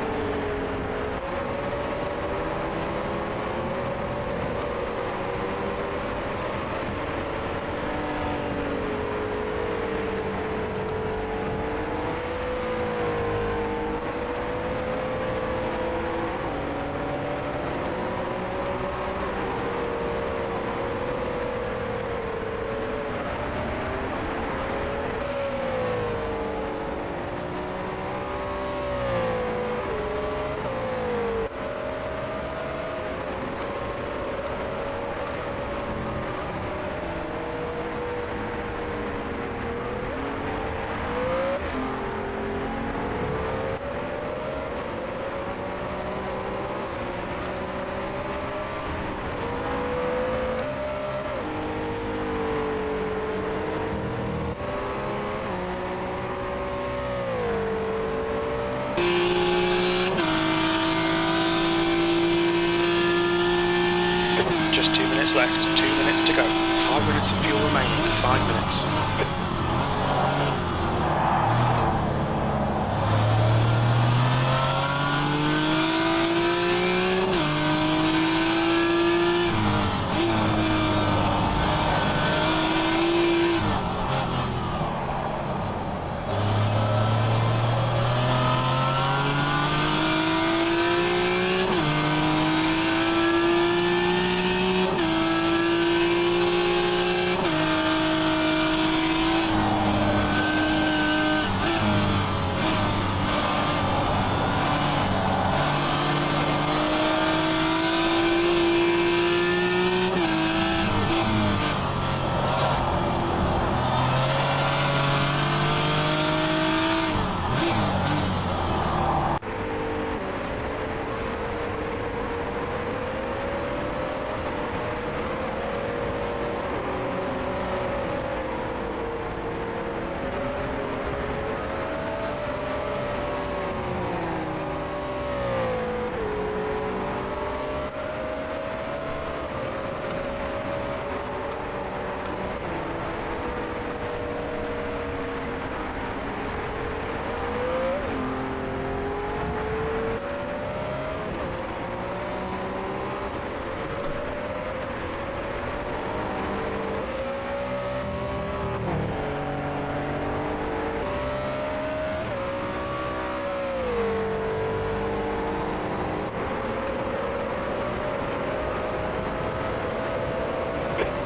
Just 2 minutes left, 2 minutes to go. 5 minutes of fuel remaining, 5 minutes.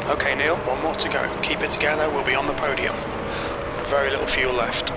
Okay, Neil, one more to go. Keep it together, we'll be on the podium. Very little fuel left.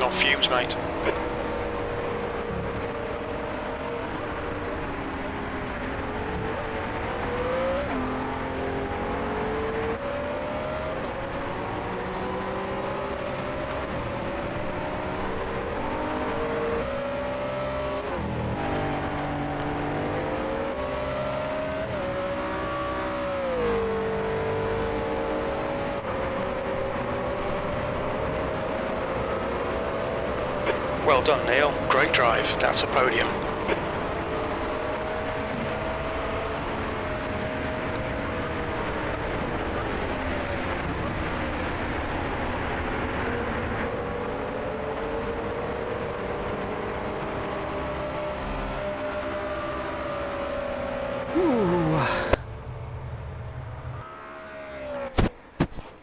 on fumes, mate. Well done, Neil. Great drive. That's a podium. Ooh.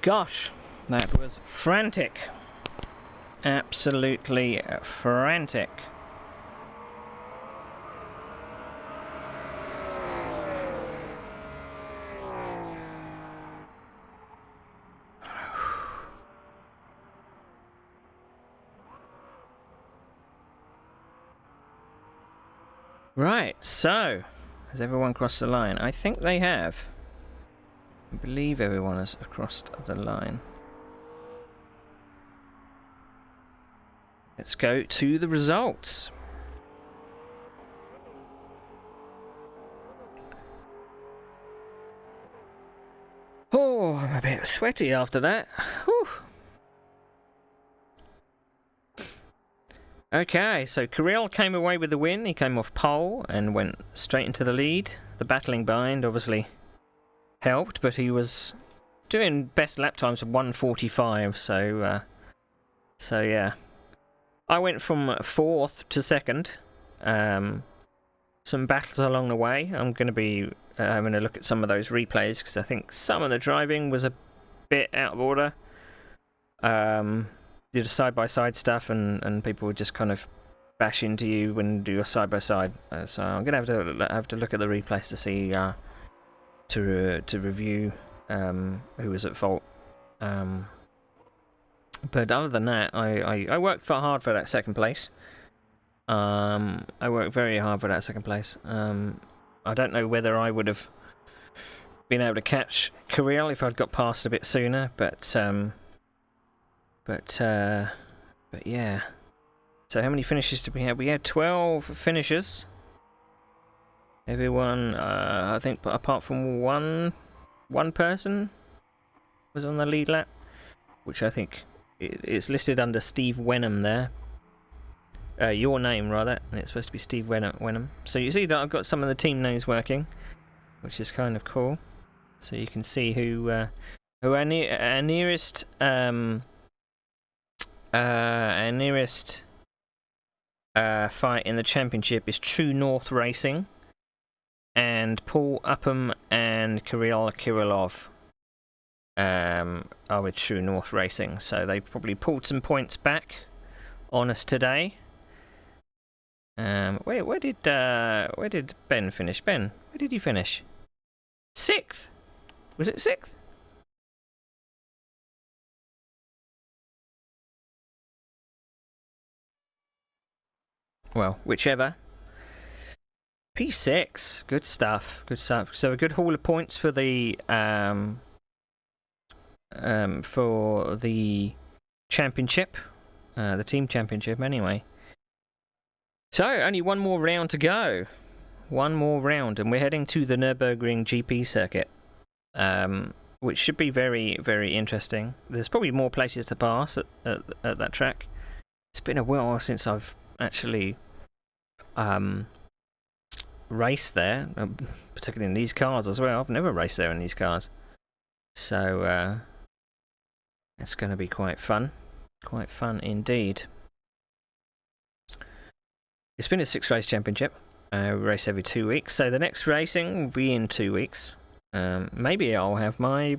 Gosh, that was frantic. Absolutely frantic. Right, so has everyone crossed the line? I think they have. I believe everyone has crossed the line. Let's go to the results. Oh, I'm a bit sweaty after that. Whew. Okay, so Kirill came away with the win. He came off pole and went straight into the lead. The battling bind obviously helped, but he was doing best lap times of 1:45. So yeah. I went from 4th to 2nd. Some battles along the way. I'm going to be having a look at some of those replays because I think some of the driving was a bit out of order. Did side-by-side stuff and people would just kind of bash into you when you do your side-by-side. So I'm going to have to look at the replays to see to review who was at fault. But other than that, I worked hard for that second place. I worked very hard for that second place. I don't know whether I would have been able to catch Kirill if I'd got past a bit sooner, but yeah. So how many finishes did we have? We had 12 finishes. Everyone, I think, apart from one person was on the lead lap, which I think it's listed under Steve Wenham there. Your name, rather, and it's supposed to be Steve Wenham. So you see that I've got some of the team names working, which is kind of cool. So you can see who our nearest fight in the championship is True North Racing, and Paul Upham and Kirill Kirillov are with True North Racing. So they probably pulled some points back on us today. Where did Ben finish? Ben, where did he finish? 6th? Was it 6th? Well, whichever. P6. Good stuff. Good stuff. So a good haul of points for the championship, the team championship anyway. So only one more round to go. One more round, and we're heading to the Nürburgring GP circuit, which should be very, very interesting. There's probably more places to pass at that track. It's been a while since I've actually raced there, particularly in these cars as well. I've never raced there in these cars. So it's going to be quite fun. Quite fun indeed. It's been a 6-race championship. We race every 2 weeks. So the next racing will be in 2 weeks. Maybe I'll have my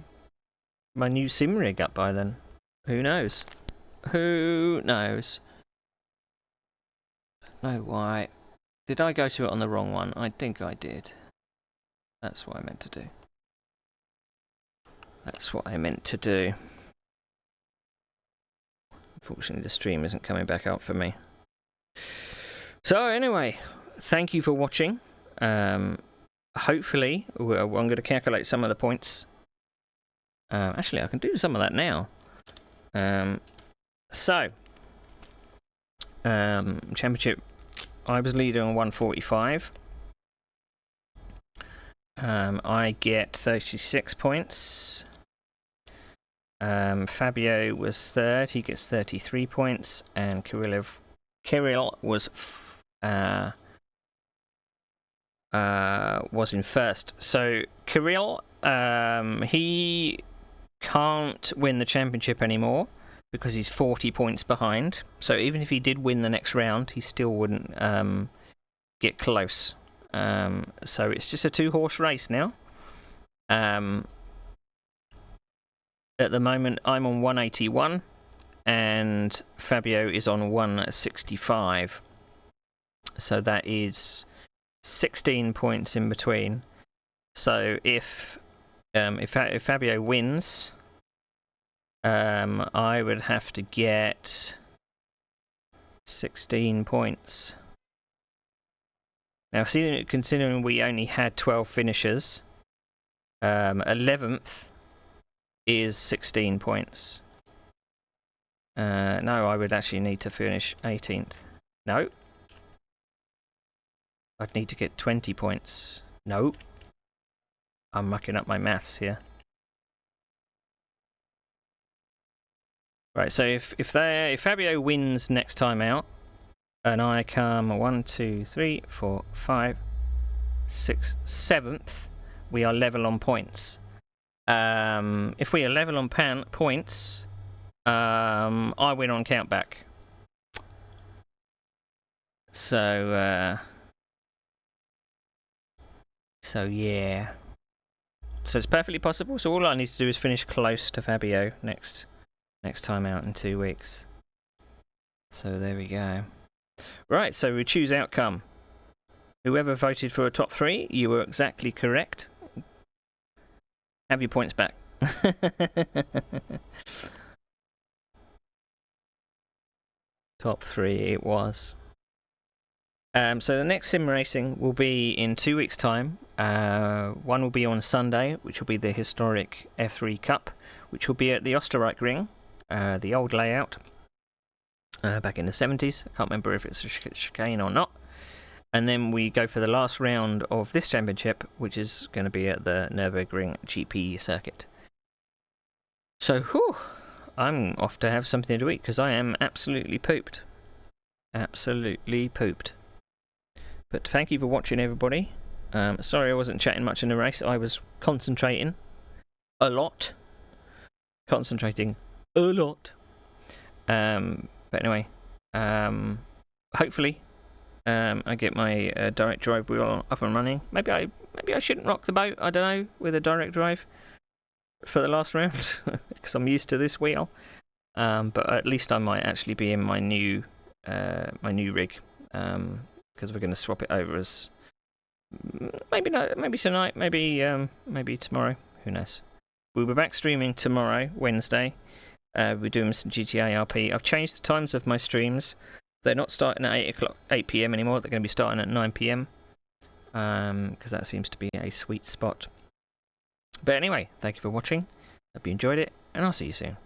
new sim rig up by then. Who knows? Who knows? No, why? Did I go to it on the wrong one? I think I did. That's what I meant to do. That's what I meant to do. Unfortunately, the stream isn't coming back up for me. So anyway, thank you for watching. Hopefully, I'm going to calculate some of the points. Actually, I can do some of that now. Championship, I was leader on 145. I get 36 points. Fabio was third, he gets 33 points, and Kirill was in first. So Kirill, he can't win the championship anymore because he's 40 points behind. So even if he did win the next round, he still wouldn't get close. So it's just a 2-horse race now. At the moment, I'm on 181, and Fabio is on 165. So that is 16 points in between. So if Fabio wins, I would have to get 16 points. Now, considering we only had 12 finishers, 11th is 16 points. No, I would actually need to finish 18th. No. I'd need to get 20 points. No. I'm mucking up my maths here. Right, so if Fabio wins next time out, and I come 1, 2, 3, 4, 5, 6, 7th, we are level on points. If we are level on points, I win on countback. So yeah. So it's perfectly possible. So all I need to do is finish close to Fabio next time out in 2 weeks. So there we go. Right, so we choose outcome. Whoever voted for a top 3, you were exactly correct. Have your points back. Top 3 it was. So the next sim racing will be in 2 weeks' time. One will be on Sunday, which will be the historic F3 Cup, which will be at the Oostenrijk Ring, the old layout, back in the 70s. I can't remember if it's a chicane or not. And then we go for the last round of this championship, which is going to be at the Nürburgring GP circuit. So, whew, I'm off to have something to eat because I am absolutely pooped. Absolutely pooped. But thank you for watching, everybody. Sorry I wasn't chatting much in the race. I was concentrating a lot. Concentrating a lot. But anyway, hopefully I get my direct drive wheel up and running. Maybe I shouldn't rock the boat. I don't know, with a direct drive for the last round because I'm used to this wheel. But at least I might actually be in my new rig because we're going to swap it over as maybe tonight, maybe tomorrow. Who knows? We'll be back streaming tomorrow, Wednesday. We're doing some GTA RP. I've changed the times of my streams. They're not starting at 8 p.m. anymore. They're going to be starting at 9 p.m. Because that seems to be a sweet spot. But anyway, thank you for watching. Hope you enjoyed it, and I'll see you soon.